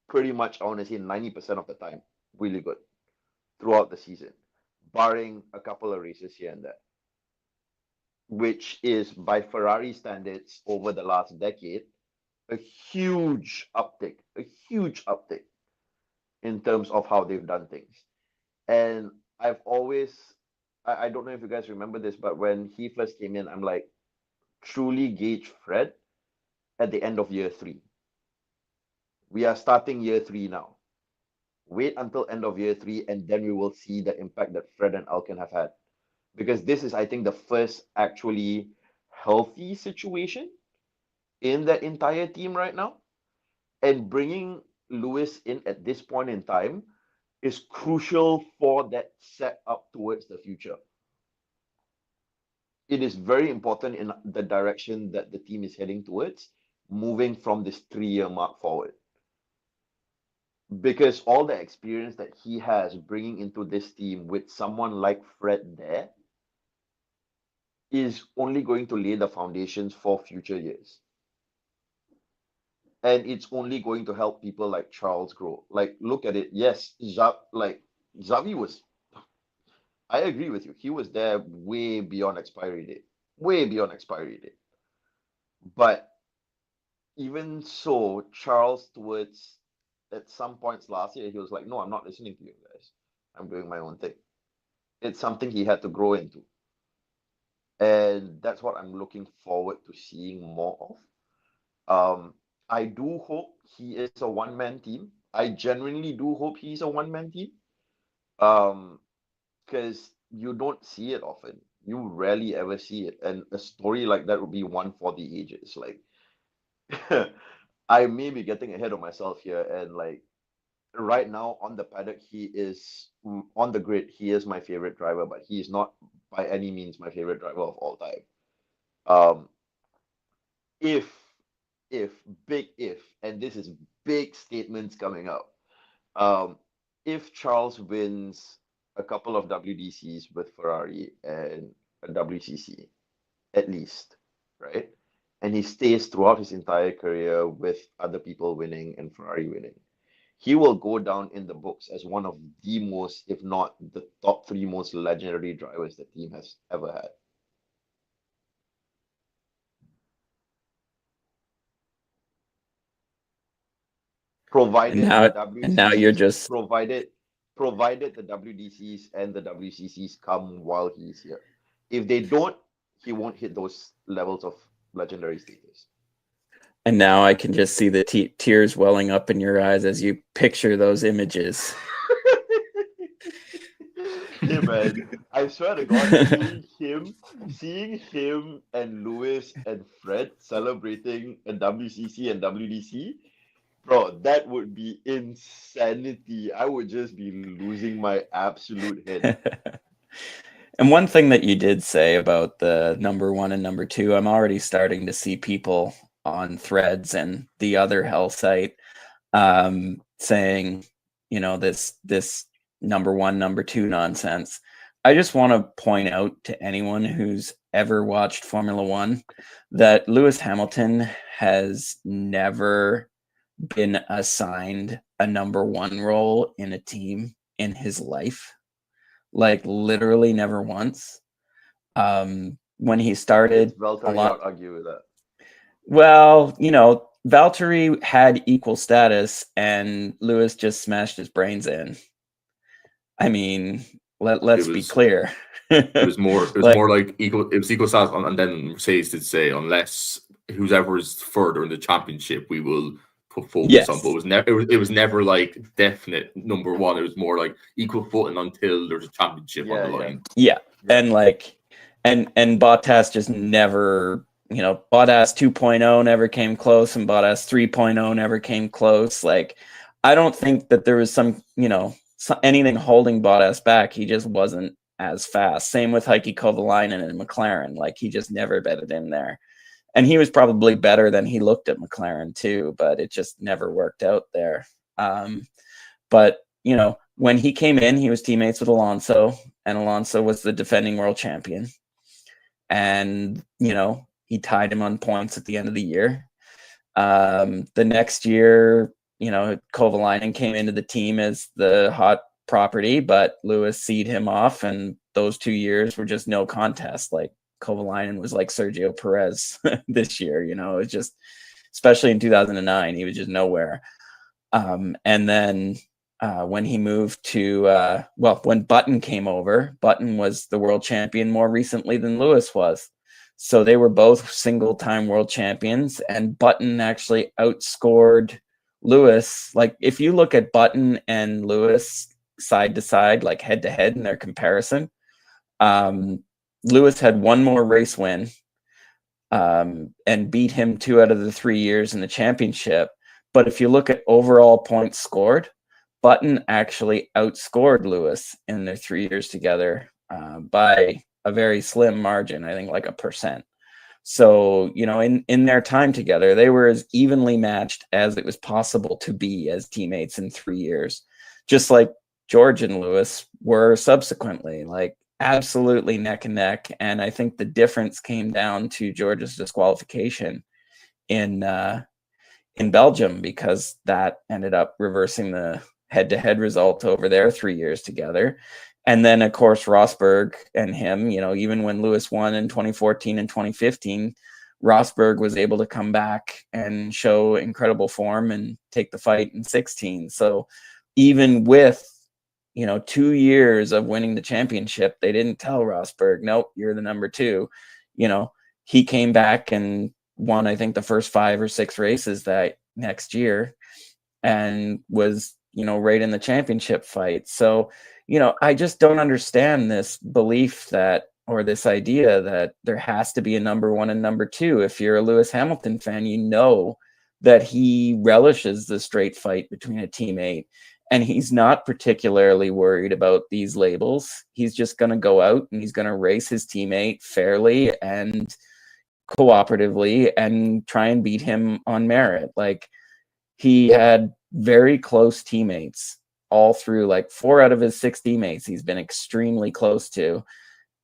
pretty much, I want to say 90% of the time, really good throughout the season, barring a couple of races here and there, which is by Ferrari standards over the last decade, a huge uptick in terms of how they've done things. And I've always, I don't know if you guys remember this, but when he first came in, I'm like, truly gauge Fred at the end of year 3. We are starting year 3 now. Wait until end of year 3, and then we will see the impact that Fred and Alpine have had. Because this is, I think, the first actually healthy situation in the entire team right now. And bringing Lewis in at this point in time is crucial for that set up towards the future. It is very important in the direction that the team is heading towards, moving from this 3-year mark forward. Because all the experience that he has bringing into this team with someone like Fred there is only going to lay the foundations for future years. And it's only going to help people like Charles grow. Like, look at it. Yes, Xavi was, I agree with you. He was there way beyond expiry date. Way beyond expiry date. But even so, Charles towards at some points last year, he was like, no, I'm not listening to you guys. I'm doing my own thing. It's something he had to grow into. and that's what I'm looking forward to seeing more of. I do hope he is a one-man team. I genuinely do hope he's a one-man team. Um, because you don't see it often. You rarely ever see it, and a story like that would be one for the ages. Like, I may be getting ahead of myself here, and like right now on the paddock, he is on the grid. He is my favorite driver, but he is not by any means my favorite driver of all time. Um, if, if, big if, and this is big statements coming up. Um, if Charles wins a couple of WDCs with Ferrari and a WCC, at least, right? And he stays throughout his entire career with other people winning and Ferrari winning, he will go down in the books as one of the most, if not the top three most legendary drivers the team has ever had. And Provided the now you're WCCs, just provided the WDCs and the WCCs come while he's here. If they don't, he won't hit those levels of legendary status. and now I can just see the tears welling up in your eyes as you picture those images. Hey man, I swear to God, seeing him and Lewis and Fred celebrating a WCC and WDC, bro, that would be insanity. I would just be losing my absolute head. And one thing that you did say about the number 1 and number 2, I'm already starting to see people on Threads and the other hell site saying, this number 1, number 2 nonsense. I just want to point out to anyone who's ever watched Formula One that Lewis Hamilton has never been assigned a number 1 role in a team in his life. Like literally never once. When he started, Valtteri, I'd argue with that. well, Valtteri had equal status and Lewis just smashed his brains in. I mean, let's be clear. It was more like equal. It was equal status, and then Mercedes did say, unless whoever is further in the championship, we will put focus on. But it was never like definite number 1. It was more like equal footing until there's a championship on the line. Yeah. And like, and Bottas just never, Bottas 2.0 never came close, and Bottas 3.0 never came close. Like, I don't think that there was some, anything holding Bottas back. He just wasn't as fast. Same with Heikki Kovalainen and McLaren. Like, he just never betted in there. And he was probably better than he looked at McLaren too, but it just never worked out there. But, when he came in, he was teammates with Alonso, and Alonso was the defending world champion. And, he tied him on points at the end of the year. The next year, Kovalainen came into the team as the hot property, but Lewis seed him off, and those 2 years were just no contest. Like, Kovalainen was like Sergio Perez this year, it was just, especially in 2009, he was just nowhere. And then when he moved to, when Button came over, Button was the world champion more recently than Lewis was. So they were both single-time world champions, and Button actually outscored Lewis. Like, if you look at Button and Lewis side to side, like head to head in their comparison, Lewis had one more race win and beat him 2 out of the 3 years in the championship. But if you look at overall points scored, Button actually outscored Lewis in their 3 years together by a very slim margin, I think like 1%. So, in their time together, they were as evenly matched as it was possible to be as teammates in 3 years, just like George and Lewis were subsequently, like absolutely neck and neck. And I think the difference came down to George's disqualification in Belgium, because that ended up reversing the head-to-head result over their 3 years together. And then, of course, Rosberg and him, even when Lewis won in 2014 and 2015, Rosberg was able to come back and show incredible form and take the fight in 16. So even with 2 years of winning the championship, they didn't tell Rosberg, nope, you're the number 2. He came back and won, I think, the first 5 or 6 races that next year and was, right in the championship fight. So, I just don't understand this belief or this idea that there has to be a number 1 and number 2. If you're a Lewis Hamilton fan, that he relishes the straight fight between a teammate, and he's not particularly worried about these labels. He's just going to go out and he's going to race his teammate fairly and cooperatively and try and beat him on merit. Like, he had very close teammates all through, like 4 out of his 6 teammates he's been extremely close to,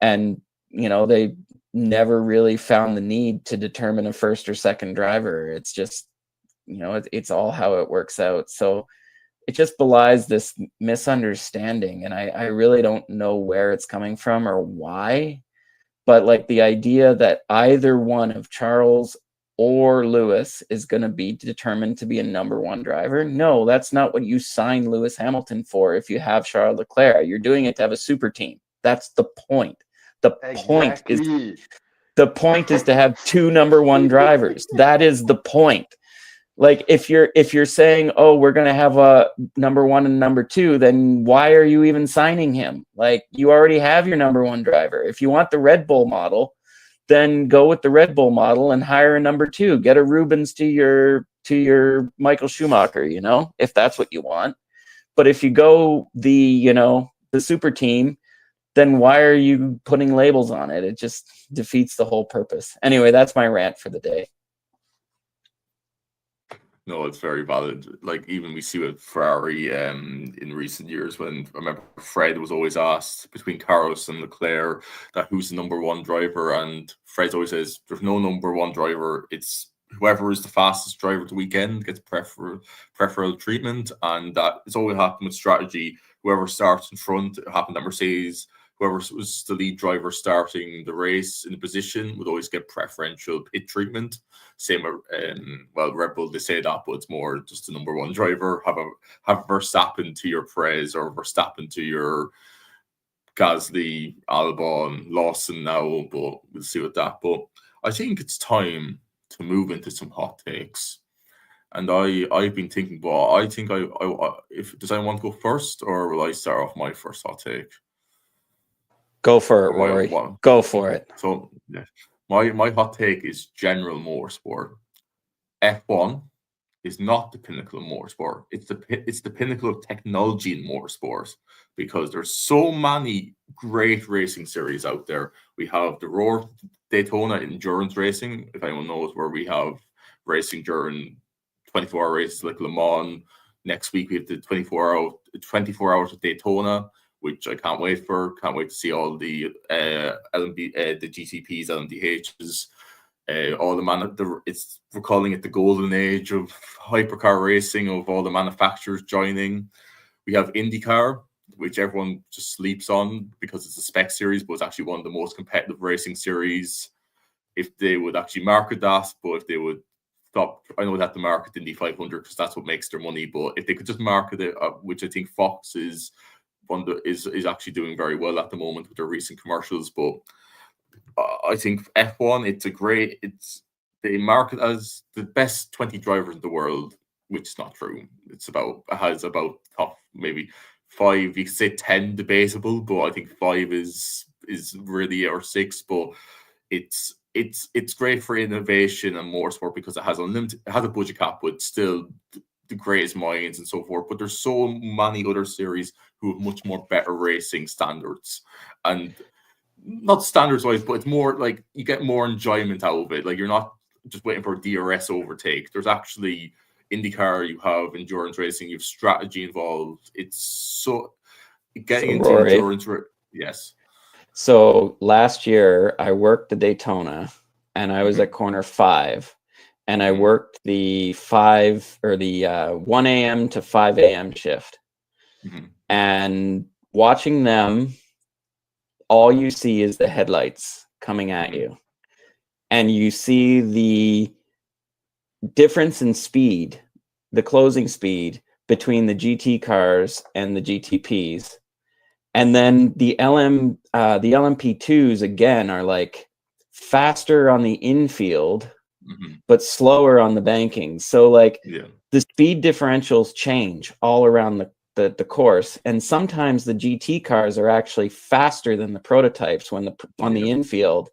and they never really found the need to determine a first or second driver. It's just it's all how it works out. So it just belies this misunderstanding, and I really don't know where it's coming from or why. But like the idea that either one of Charles or Lewis is going to be determined to be a number 1 driver, no, that's not what you signed Lewis Hamilton for. If you have Charles Leclerc, you're doing it to have a super team. That's the point. The point is to have 2 number 1 drivers. That is the point. Like, if you're saying, oh, we're going to have a number 1 and number 2, then why are you even signing him? Like, you already have your number 1 driver. If you want the Red Bull model, then go with the Red Bull model and hire a number 2. Get a Rubens to your Michael Schumacher, if that's what you want. But if you go the super team, then why are you putting labels on it? It just defeats the whole purpose. Anyway, that's my rant for the day. No, it's very valid. Like, even we see with Ferrari in recent years, when I remember Fred was always asked between Carlos and Leclerc that who's the number 1 driver, and Fred always says there's no number 1 driver. It's whoever is the fastest driver of the weekend gets preferential treatment, and that it's always happened with strategy. Whoever starts in front, it happened at Mercedes. Whoever was the lead driver starting the race in the position would always get preferential pit treatment. Same, Red Bull, they say that, but it's more just the number 1 driver. Have Verstappen to your Perez, or Verstappen to your Gasly, Albon, Lawson now, but we'll see with that. But I think it's time to move into some hot takes. And I've been thinking, but I think does anyone want to go first, or will I start off my first hot take? Go for it, Rory. Go for it. So, yeah, my hot take is general motorsport. F1 is not the pinnacle of motorsport. It's the pinnacle of technology in motorsport, because there's so many great racing series out there. We have the Roar Daytona endurance racing, if anyone knows, where we have racing during 24-hour races like Le Mans. Next week we have the 24 hours of Daytona, which I can't wait for. Can't wait to see all the the GTPs, LMDHs, all we're calling it the golden age of hypercar racing, of all the manufacturers joining. We have IndyCar, which everyone just sleeps on because it's a spec series, but it's actually one of the most competitive racing series. If they would actually market that, but if they would stop, I know they have to market Indy 500 because that's what makes their money, but if they could just market it, which I think Fox is actually doing very well at the moment with their recent commercials. But I think F1, they market as the best 20 drivers in the world, which is not true. It has about top maybe 5, you could say 10 debatable, but I think 5 is really, or 6. But it's great for innovation and motorsport because it has a budget cap, but still the greatest minds and so forth. But there's so many other series who have much more better racing standards, and not standards wise, but it's more like you get more enjoyment out of it. Like, you're not just waiting for a DRS overtake. There's actually IndyCar, you have endurance racing, you have strategy involved. It's so getting into Rory, endurance. Yes. So last year I worked the Daytona, and I was at corner 5, and I worked the 1 a.m. to 5 a.m. shift. And watching them, all you see is the headlights coming at you, and you see the difference in speed, the closing speed between the GT cars and the GTPs And then the LMP2s again are like faster on the infield, but slower on the banking. So like the speed differentials change all around the course, and sometimes the GT cars are actually faster than the prototypes when on the infield,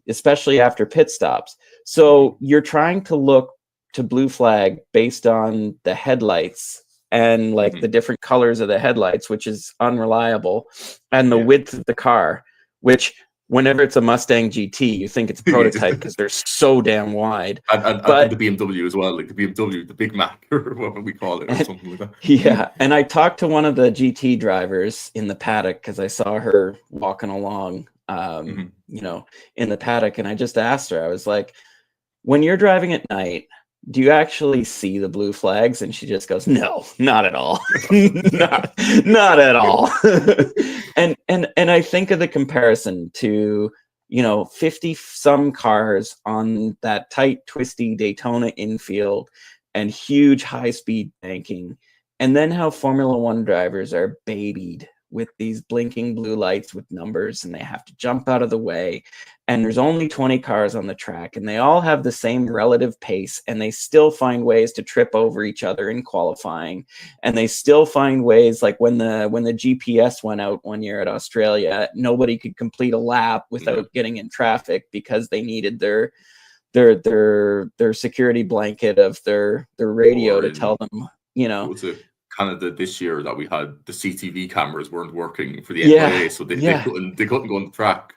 especially after pit stops. So you're trying to look to blue flag based on the headlights and like the different colors of the headlights, which is unreliable, and the width of the car, which whenever it's a Mustang GT, you think it's a prototype because they're so damn wide. And the BMW as well, like the BMW, the Big Mac, or what we call it, or something like that. Yeah, and I talked to one of the GT drivers in the paddock because I saw her walking along, you know, in the paddock, and I just asked her, I was like, when you're driving at night, do you actually see the blue flags? And she just goes, no, not at all. not at all. and I think of the comparison to, you know, 50 some cars on that tight, twisty Daytona infield and huge high speed banking. And then how Formula One drivers are babied with these blinking blue lights with numbers, and they have to jump out of the way. And there's only 20 cars on the track, and they all have the same relative pace, and they still find ways to trip over each other in qualifying. And they still find ways, like when the GPS went out one year at Australia, nobody could complete a lap without getting in traffic because they needed their security blanket of their radio to tell them, you know. Canada this year that we had the CCTV cameras weren't working for the FIA, so they couldn't go on the track.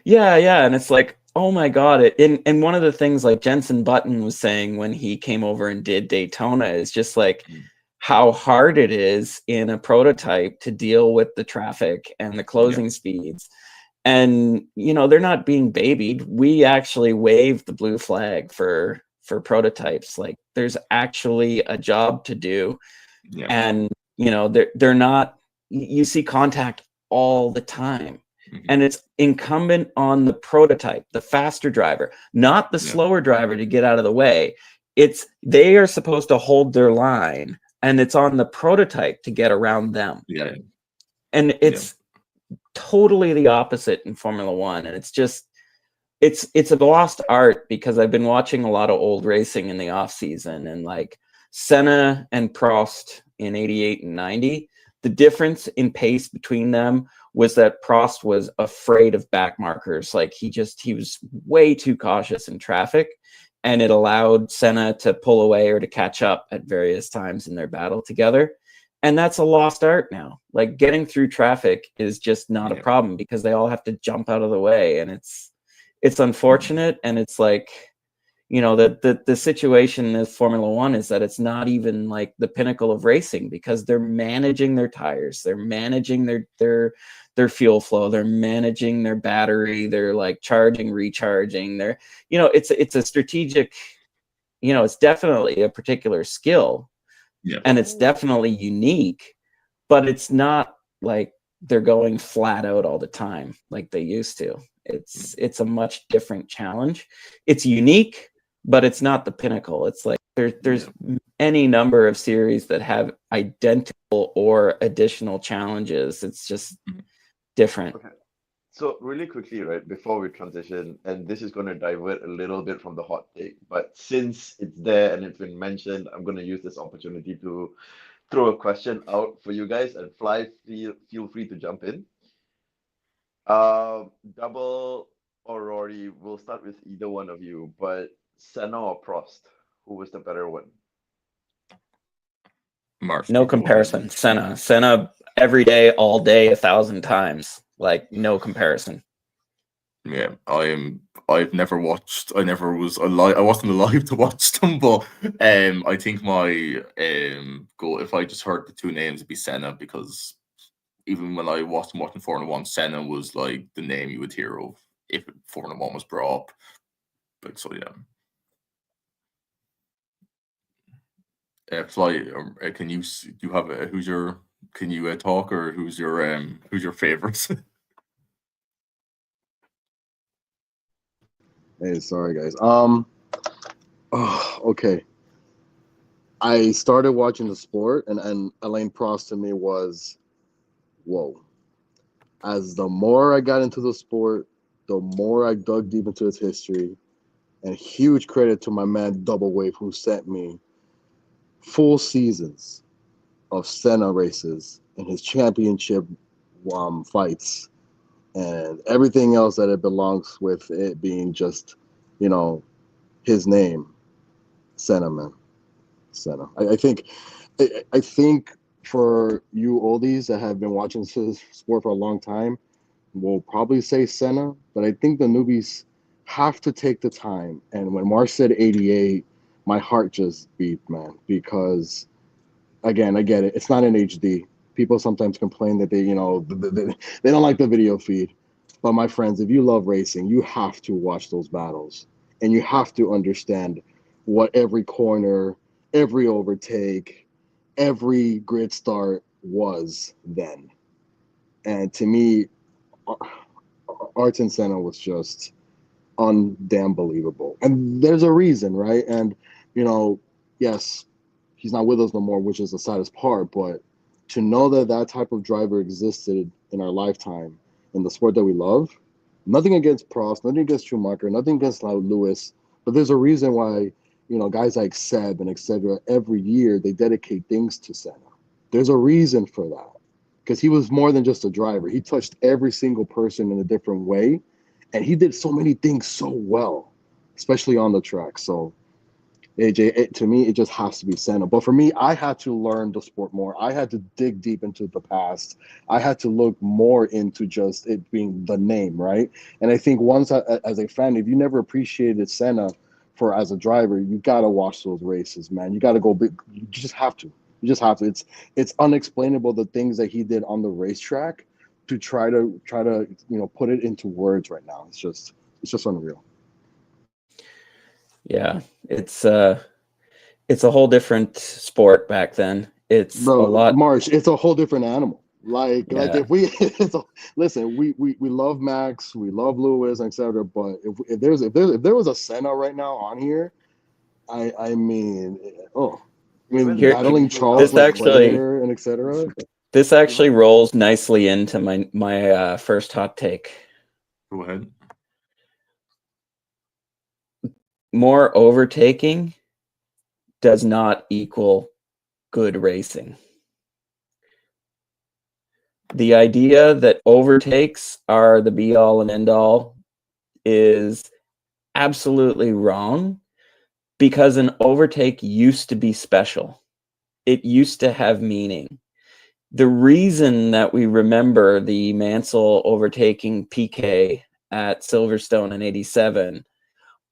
Yeah, and it's like, oh my god! And one of the things like Jenson Button was saying when he came over and did Daytona is just like how hard it is in a prototype to deal with the traffic and the closing speeds. And you know, they're not being babied. We actually waved the blue flag for prototypes. Like there's actually a job to do. And you know, they're not, you see contact all the time, and it's incumbent on the prototype, the faster driver, not the slower driver, to get out of the way. They are supposed to hold their line, and it's on the prototype to get around them. And it's totally the opposite in Formula One, and it's just it's a lost art, because I've been watching a lot of old racing in the off season, and like Senna and Prost in 88 and 90, the difference in pace between them was that Prost was afraid of back markers. Like he was way too cautious in traffic, and it allowed Senna to pull away or to catch up at various times in their battle together. And that's a lost art now. Like getting through traffic is just not a problem, because they all have to jump out of the way, and it's unfortunate. And it's like, you know, the situation with Formula One is that it's not even like the pinnacle of racing, because they're managing their tires, they're managing their fuel flow, they're managing their battery, they're like charging, recharging. They're, you know, it's a strategic, you know, it's definitely a particular skill, and it's definitely unique, but it's not like they're going flat out all the time like they used to. It's a much different challenge. It's unique, but it's not the pinnacle. It's like there's any number of series that have identical or additional challenges. It's just different. Okay. So really quickly, right, before we transition, and this is going to divert a little bit from the hot take, but since it's there and it's been mentioned, I'm going to use this opportunity to throw a question out for you guys, and feel free to jump in. Double or Rory, we'll start with either one of you, but Senna or Prost, who was the better one? No comparison. Senna every day, all day, 1,000 times. Like no comparison. I've never watched. I wasn't alive to watch them, but I think my goal, if I just heard the two names, it'd be Senna, because even when I wasn't watching Formula One, Senna was like the name you would hear of if Formula One was brought up. Like, so Fly, can you have can you talk, or who's your favorites? Hey, sorry guys. Okay. I started watching the sport, and Alain Prost to me was whoa. As the more I got into the sport, the more I dug deep into its history. And huge credit to my man Double Wave, who sent me full seasons of Senna races and his championship fights and everything else that it belongs with it being just, you know, his name, Senna, man. Senna. I think for you oldies that have been watching this sport for a long time, we'll probably say Senna, but I think the newbies have to take the time. And when Marsh said 88, my heart just beat, man, because again, I get it. It's not in HD. People sometimes complain that they don't like the video feed. But my friends, if you love racing, you have to watch those battles, and you have to understand what every corner, every overtake, every grid start was then. And to me, Ayrton Senna was just undamn believable. And there's a reason, right? And yes, he's not with us no more, which is the saddest part. But to know that that type of driver existed in our lifetime in the sport that we love, nothing against Prost, nothing against Schumacher, nothing against Lewis, but there's a reason why guys like Seb and etc. every year they dedicate things to Senna. There's a reason for that because he was more than just a driver. He touched every single person in a different way, and he did so many things so well, especially on the track. So AJ, to me, it just has to be Senna. But for me, I had to learn the sport more. I had to dig deep into the past. I had to look more into just it being the name, right? And I think once, as a fan, if you never appreciated Senna as a driver, you gotta watch those races, man. You gotta go big. You just have to. You just have to. It's unexplainable the things that he did on the racetrack to try to put it into words right now. It's just unreal. Yeah, it's a whole different sport back then. It's a lot. March, it's a whole different animal. Like Yeah. if we listen, we love Max, we love Lewis, etc. But if there was a Senna right now on here, I mean, battling Charles Leclerc and etc. This actually rolls nicely into my first hot take. Go ahead. More overtaking does not equal good racing. The idea that overtakes are the be all and end all is absolutely wrong, because an overtake used to be special. It used to have meaning. The reason that we remember the Mansell overtaking PK at Silverstone in '87,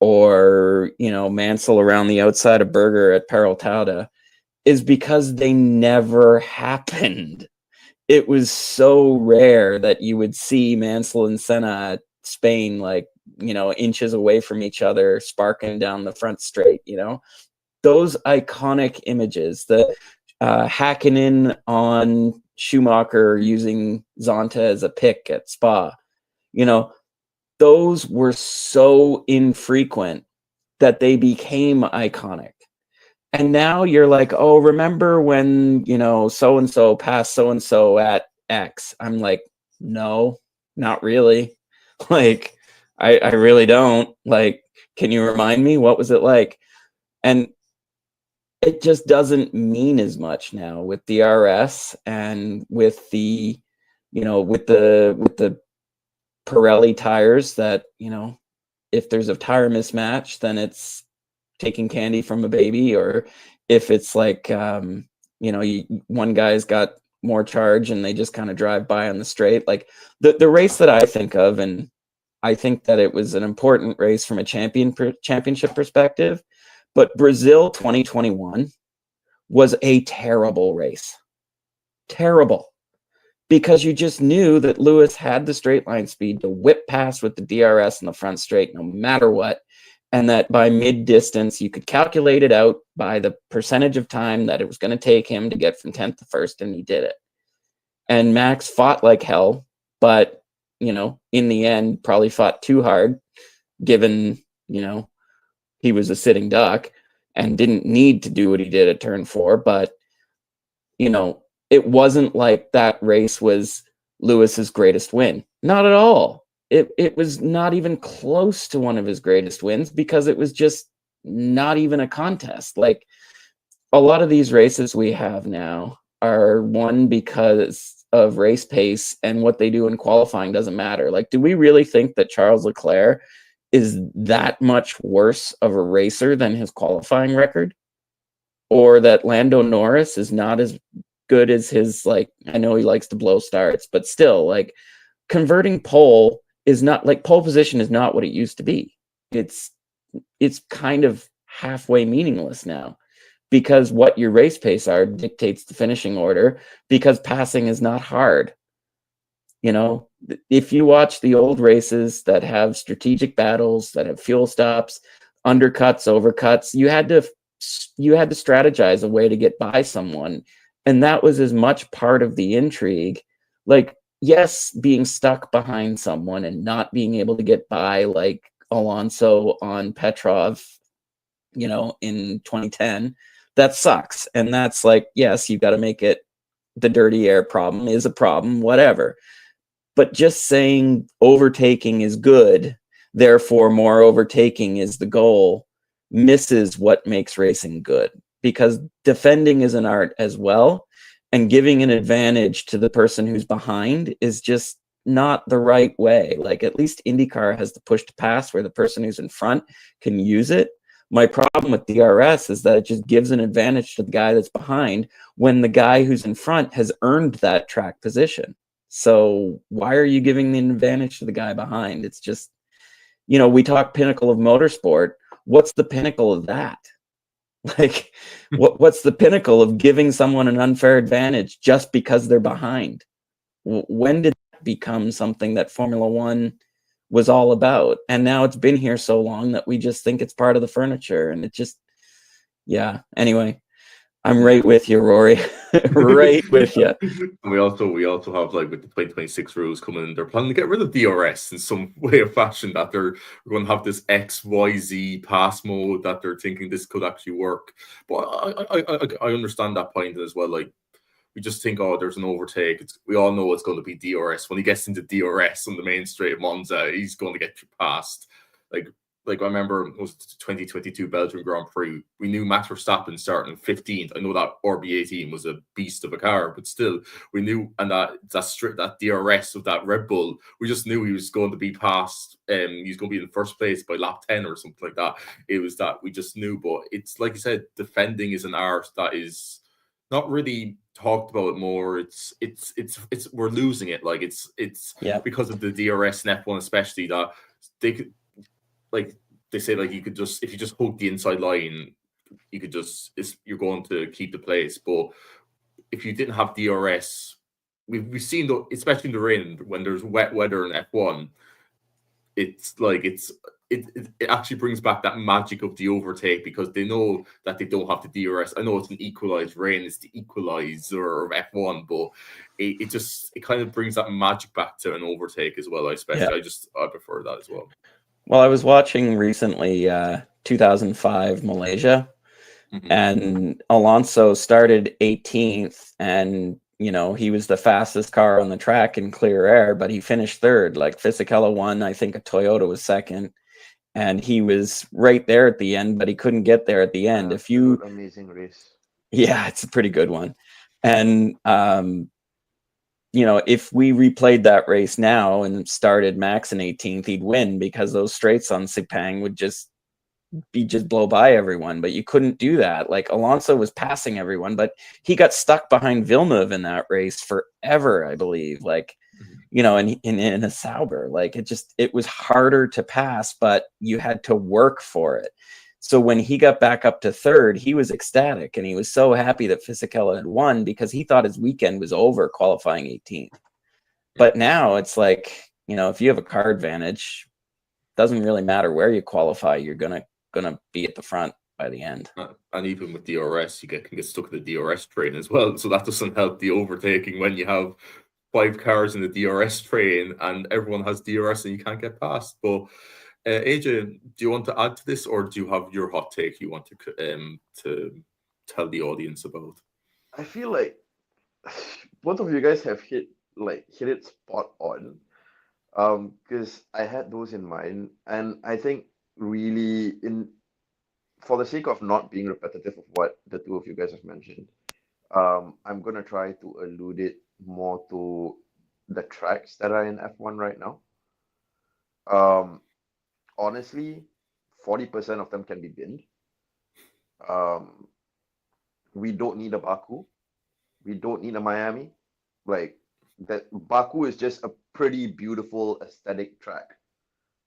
or Mansell around the outside of Berger at Peraltada, is because they never happened. It was so rare that you would see Mansell and Senna at Spain, like, inches away from each other, sparking down the front straight. Those iconic images, the Hakkinen on Schumacher using Zonta as a pick at Spa, those were so infrequent that they became iconic. And now you're like, oh, remember when, so-and-so passed so-and-so at X? I'm like, no, not really. Like, I really don't. Like, can you remind me? What was it like? And it just doesn't mean as much now with the RS and with the, with the Pirelli tires that, if there's a tire mismatch, then it's taking candy from a baby. Or if it's like, one guy's got more charge and they just kind of drive by on the straight. Like the race that I think of, and I think that it was an important race from a championship perspective, but Brazil 2021 was a terrible race. Terrible. Because you just knew that Lewis had the straight line speed to whip past with the DRS in the front straight no matter what. And that by mid-distance, you could calculate it out by the percentage of time that it was going to take him to get from 10th to 1st, and he did it. And Max fought like hell, but, in the end, probably fought too hard, given, he was a sitting duck and didn't need to do what he did at turn 4. But, it wasn't like that race was Lewis's greatest win. Not at all. It was not even close to one of his greatest wins because it was just not even a contest. Like a lot of these races we have now are won because of race pace, and what they do in qualifying doesn't matter. Like, do we really think that Charles Leclerc is that much worse of a racer than his qualifying record? Or that Lando Norris is not as good as his, like, I know he likes to blow starts, but still, like, converting pole is not, like, pole position is not what it used to be. It's kind of halfway meaningless now, because what your race pace are dictates the finishing order, because passing is not hard. You know, if you watch the old races that have strategic battles, that have fuel stops, undercuts, overcuts, you had to strategize a way to get by someone, and that was as much part of the intrigue. Like, yes, being stuck behind someone and not being able to get by, like Alonso on Petrov, you know, in 2010, that sucks. And that's like, yes, you got to make it, the dirty air problem is a problem, whatever. But just saying overtaking is good, therefore more overtaking is the goal, misses what makes racing good, because defending is an art as well, and giving an advantage to the person who's behind is just not the right way. Like, at least IndyCar has the push to pass where the person who's in front can use it. My problem with DRS is that it just gives an advantage to the guy that's behind when the guy who's in front has earned that track position. So why are you giving the advantage to the guy behind? It's just, you know, we talk pinnacle of motorsport. What's the pinnacle of that? Like, what's the pinnacle of giving someone an unfair advantage just because they're behind? When did that become something that Formula One was all about? And now it's been here so long that we just think it's part of the furniture, and it just, yeah. Anyway, I'm right with you, Rory. Right with you. We also have, like, with the 2026 rules coming in, they're planning to get rid of DRS in some way or fashion. That they're going to have this XYZ pass mode that they're thinking this could actually work. But I understand that point as well. Like, we just think, oh, there's an overtake. We all know it's going to be DRS. When he gets into DRS on the main straight of Monza, he's going to get passed. Like I remember it was the 2022 Belgian Grand Prix. We knew Max Verstappen starting 15th. I know that RB18 was a beast of a car, but still, we knew, and that DRS of that Red Bull, we just knew he was going to be passed. He's going to be in first place by lap 10 or something like that. It was that we just knew. But it's like you said, defending is an art that is not really talked about more. It's we're losing it. Like, it's Yeah. because of the DRS and F1 especially, that they could, like they say, like, you could just, if you just hold the inside line, you could just, you're going to keep the place. But if you didn't have DRS, we've seen, especially in the rain, when there's wet weather in F1, it's like it actually brings back that magic of the overtake, because they know that they don't have the DRS. I know it's an equalized rain, it's the equalizer of F1, but it kind of brings that magic back to an overtake as well. I prefer that as well. Well, I was watching recently 2005 Malaysia, and Alonso started 18th, and, you know, he was the fastest car on the track in clear air, but he finished third. Like, Fisichella won, I think a Toyota was second, and he was right there at the end, but he couldn't get there at the end. Amazing race. Yeah, it's a pretty good one. And you know, if we replayed that race now and started Max in 18th, he'd win, because those straights on Sepang would just blow by everyone. But you couldn't do that. Like, Alonso was passing everyone, but he got stuck behind Villeneuve in that race forever, I believe. Like, you know, in a Sauber, like, it was harder to pass, but you had to work for it. So when he got back up to third, he was ecstatic, and he was so happy that Fisichella had won, because he thought his weekend was over qualifying 18th. But now it's like, you know, if you have a car advantage, doesn't really matter where you qualify, you're gonna be at the front by the end. And even with DRS, you can get stuck in the DRS train as well. So that doesn't help the overtaking when you have 5 cars in the DRS train and everyone has DRS and you can't get past. But AJ, do you want to add to this, or do you have your hot take you want to tell the audience about? I feel like both of you guys have hit it spot on. Because I had those in mind, and I think really for the sake of not being repetitive of what the two of you guys have mentioned, I'm gonna try to allude it more to the tracks that are in F1 right now. Um, Honestly, 40% of them can be binned. Um, we don't need a Baku. We don't need a Miami. Like that, Baku is just a pretty beautiful aesthetic track.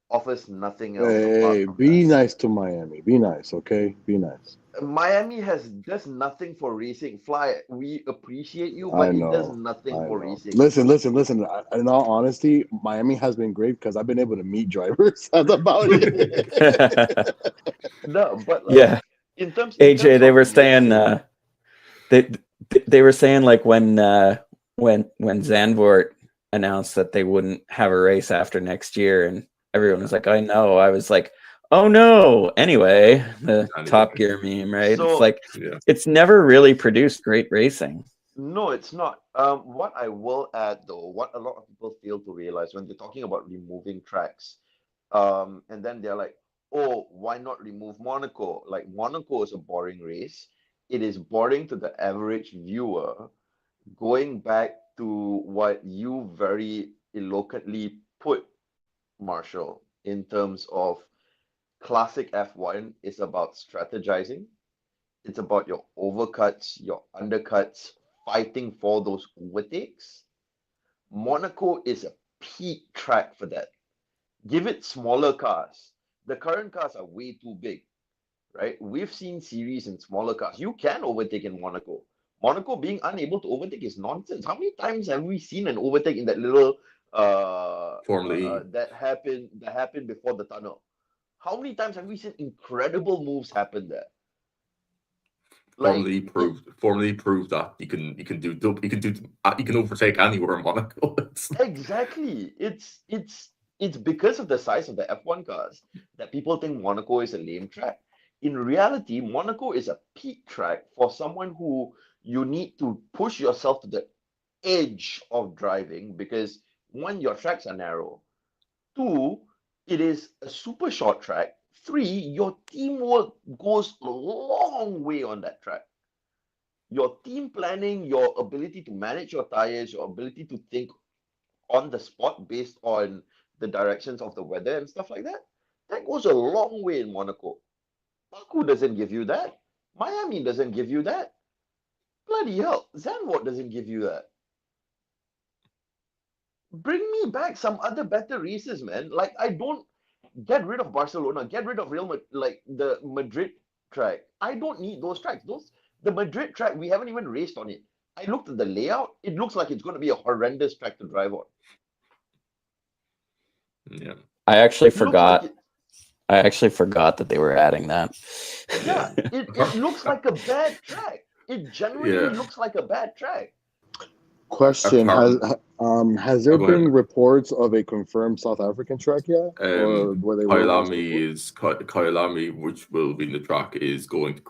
Offers nothing else apart Hey, from be that. nice to Miami. Be nice, okay? Be nice. Miami does nothing for racing. Fly, we appreciate you, I but it does know. nothing I for know. racing. Listen. In all honesty, Miami has been great because I've been able to meet drivers. That's about it. No, but like Yeah, in AJ, terms they of were saying racing, they they were saying like when Zandvoort announced that they wouldn't have a race after next year, and everyone was yeah. like, "I know." I was like, "Oh no!" Anyway, the Anyway, Top Gear meme, right? It's So like yeah. it's never really produced great racing. no, it's not. What I will add though, what a lot of people fail to realize when they're talking about removing tracks, and then they're like, "Oh, why not remove Monaco? Like Monaco is a boring race. It is boring to the average viewer." Going back to what you very eloquently put, Marshall, in terms of classic F1 is about strategizing. It's about your overcuts, your undercuts, fighting for those overtakes. Monaco is a peak track for that. Give it smaller cars. The current cars are way too big, right? We've seen series in smaller cars. You can overtake in Monaco. Monaco being unable to overtake is nonsense. How many times have we seen an overtake in that little Formula E. that happened before the tunnel? How many times have we seen incredible moves happen there? Like it Formula E proved that you can overtake anywhere in Monaco. exactly. It's because of the size of the F1 cars that people think Monaco is a lame track. In reality, Monaco is a peak track for someone who you need to push yourself to the edge of driving because one, your tracks are narrow. Two, it is a super short track. Three, your teamwork goes a long way on that track. Your team planning, your ability to manage your tires, your ability to think on the spot based on the directions of the weather and stuff like that, that goes a long way in Monaco. Baku doesn't give you that. Miami doesn't give you that. Bloody hell, Zandvoort doesn't give you that. Bring me back some other better races, man. Like I don't get rid of Barcelona, get rid of like the Madrid track. I don't need those tracks. The Madrid track, we haven't even raced on it. I looked at the layout. It looks like it's going to be a horrendous track to drive on. Yeah. I actually It looks like forgot. I actually forgot that they were adding that. yeah, it looks like a bad track. It genuinely Yeah. looks like a bad track. Question: Has there Go ahead. been reports of a confirmed South African track yet, or were they rumors before? Kyalami, which will be in the track, is going to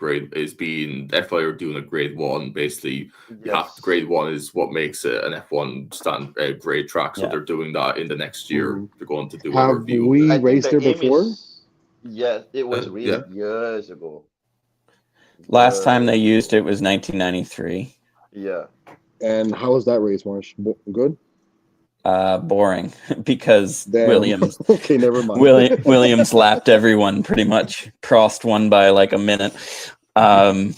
FI are doing a grade one. Basically, Yes. grade one is what makes it an F1 grade track. So Yeah. they're doing that in the next year. Mhm. They're going to do a Have review. we I think raced the there aim before? is yes, it was Yeah. raced years ago. Last time they Years used ago. it was 1993. Yeah. And how was that race, Marsh? Good? Boring because Damn. Williams Okay, never mind. Williams lapped everyone pretty much. Prost won by like a minute. So,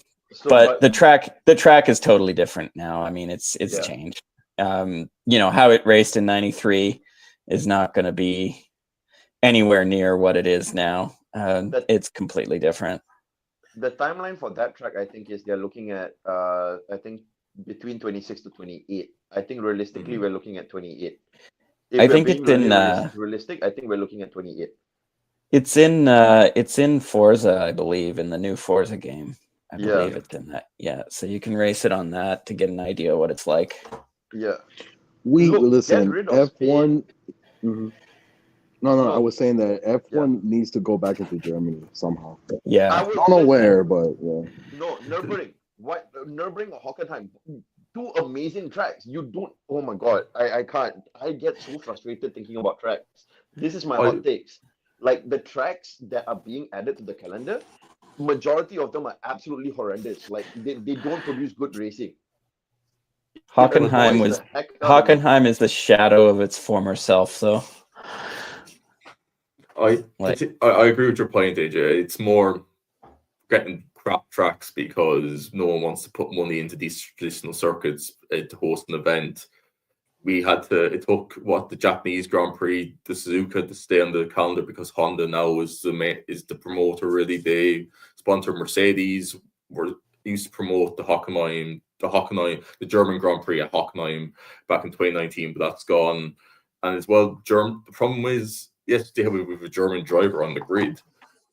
But the track is totally different now. I mean, it's yeah. changed. How it raced in 93 is not going to be anywhere near what it is now. It's completely different. The timeline for that track, I think, is they're looking at I think between 26 to 28. I think realistically we're looking at 28. If I we're think being it's in really realistic, I think we're looking at 28. it's in Forza, I believe, in the new Forza game. I believe it's in that. Yeah, so you can race it on that to get an idea what it's like. Yeah. Get Listen, rid of F1. No, No. I was saying that F1 needs to go back into Germany somehow. Yeah. I don't know where, but yeah. No, Nürburgring. What Nürburgring or Hockenheim? two amazing tracks. You don't. Oh my god, I can't. I get so frustrated thinking about tracks. This is my hot takes. Like the tracks that are being added to the calendar, majority of them are absolutely horrendous. Like they don't produce good racing. Hockenheim was Hockenheim is the shadow of its former self, though. I agree with your point, AJ. It's more getting crap tracks because no one wants to put money into these traditional circuits to host an event. It took the Japanese Grand Prix, the Suzuka, to stay on the calendar because Honda now is the promoter. Really, they sponsor Mercedes. Used to promote the German Grand Prix at Hockenheim back in 2019, but that's gone. And as well, the problem is, yes, we have a German driver on the grid.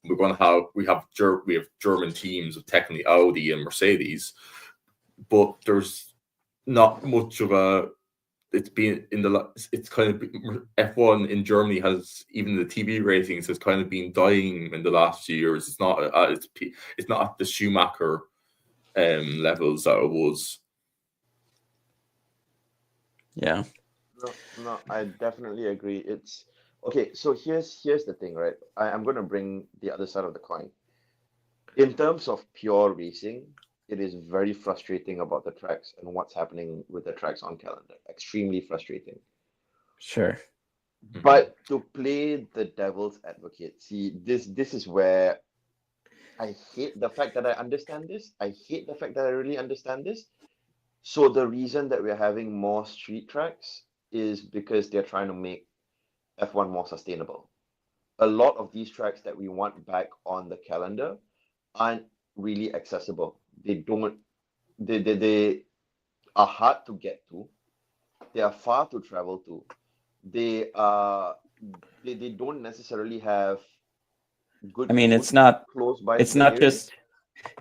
We have German teams of technically Audi and Mercedes, but there's not much of a. It's kind of F1 in Germany has, even the TV ratings has kind of been dying in the last few years. It's not at the Schumacher levels that it was. Yeah. No, I definitely agree. It's okay. So here's the thing, right? I'm going to bring the other side of the coin. In terms of pure racing, it is very frustrating about the tracks and what's happening with the tracks on calendar. Extremely frustrating. Sure. But to play the devil's advocate, see, this is where I hate the fact that I understand this. I hate the fact that I really understand this. So the reason that we're having more street tracks is because they're trying to make F1 more sustainable. A lot of these tracks that we want back on the calendar aren't really accessible. They are hard to get to. They are far to travel to. They don't necessarily have good. I mean, it's not close by. It's not just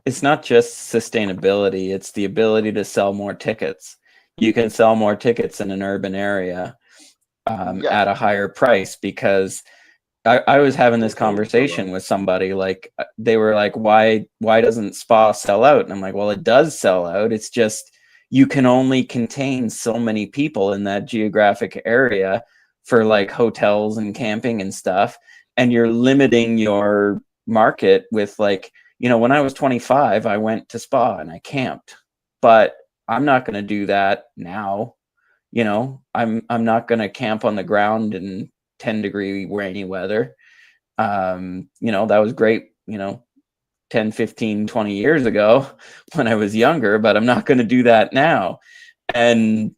sustainability. It's the ability to sell more tickets. You can sell more tickets in an urban area at a higher price, because I was having this conversation with somebody, like they were like, why doesn't Spa sell out? And I'm like, well, it does sell out. It's just you can only contain so many people in that geographic area for like hotels and camping and stuff. And you're limiting your market with, like, when I was 25, I went to Spa and I camped, but I'm not going to do that now. I'm not going to camp on the ground in 10-degree rainy weather. That was great, 10, 15, 20 years ago when I was younger, but I'm not going to do that now. And,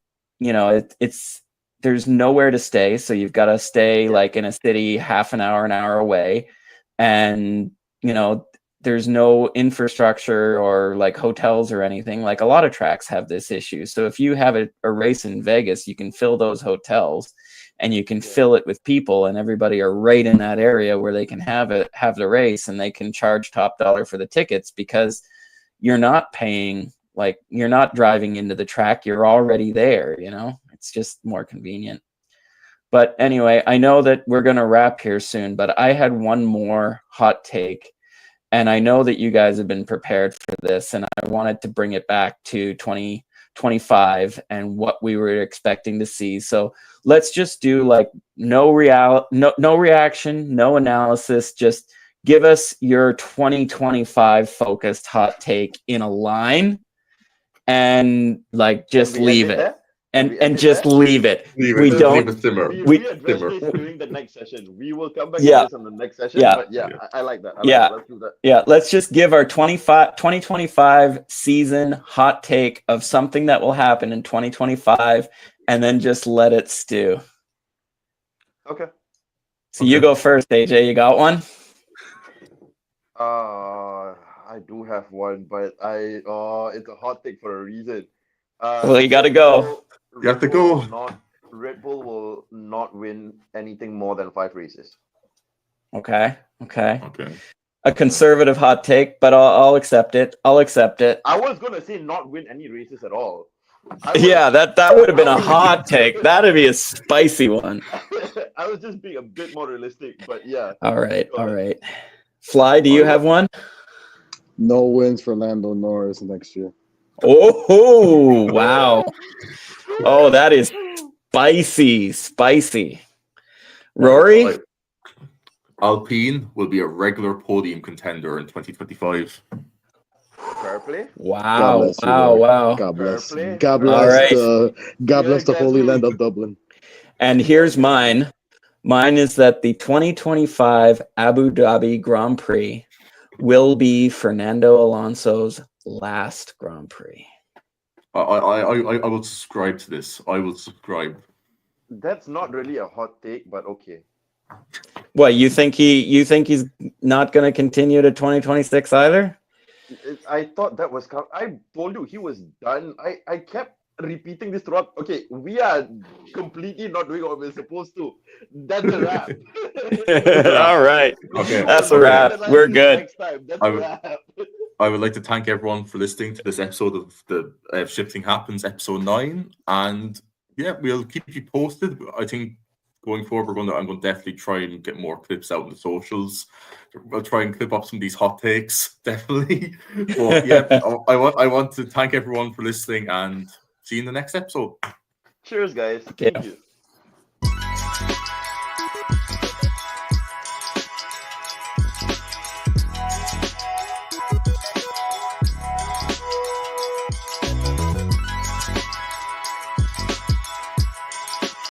there's nowhere to stay. So you've got to stay like in a city, half an hour away. And, there's no infrastructure or like hotels or anything. Like a lot of tracks have this issue. So if you have a race in Vegas, you can fill those hotels and you can fill it with people, and everybody are right in that area where they can have the race, and they can charge top dollar for the tickets, because you're not paying, like you're not driving into the track. You're already there, it's just more convenient. But anyway, I know that we're going to wrap here soon, but I had one more hot take. And I know that you guys have been prepared for this, and I wanted to bring it back to 2025 and what we were expecting to see. So let's just do like no reaction, no analysis. Just give us your 2025 focused hot take in a line, and like just leave it. And just leave it. We don't. We address this during the next session. We will come back to this on the next session. But I like that. Let's do that. Yeah, let's just give our 2025 season hot take of something that will happen in 2025, and then just let it stew. Okay. So you go first, AJ. You got one? I do have one, but it's a hot take for a reason. Well, you got to go. You have to go. Red Bull will not win anything more than 5 races. Okay. A conservative hot take, but I'll accept it. I was gonna say not win any races at all. That would have been a hot take. That'd be a spicy one. I was just being a bit more realistic, but yeah. All right. Fly, do you have one? No wins for Lando Norris next year. Oh, wow. Oh, that is spicy. Rory? Alpine will be a regular podium contender in 2025. Fair play. Wow, bless you, wow, Rory. wow. God bless. Fair play. God Fair bless play. the Holy Land of Dublin. And here's mine. Mine is that the 2025 Abu Dhabi Grand Prix will be Fernando Alonso's last Grand Prix. I will subscribe to this. I will subscribe. That's not really a hot take, but okay. What, you think he's not going to continue to 2026 either? I thought that was. I told you he was done. I kept repeating this throughout. Okay, we are completely not doing what we're supposed to. That's a wrap. All right. Okay. That's a Okay. wrap. We're good. Next time. That's I a would- wrap. I would like to thank everyone for listening to this episode of the Shifting Happens, episode 9. And yeah, we'll keep you posted. I think going forward, I'm going to definitely try and get more clips out in the socials. I'll try and clip up some of these hot takes, definitely. But yeah, I want to thank everyone for listening and see you in the next episode. Cheers, guys. Yeah. Thank you.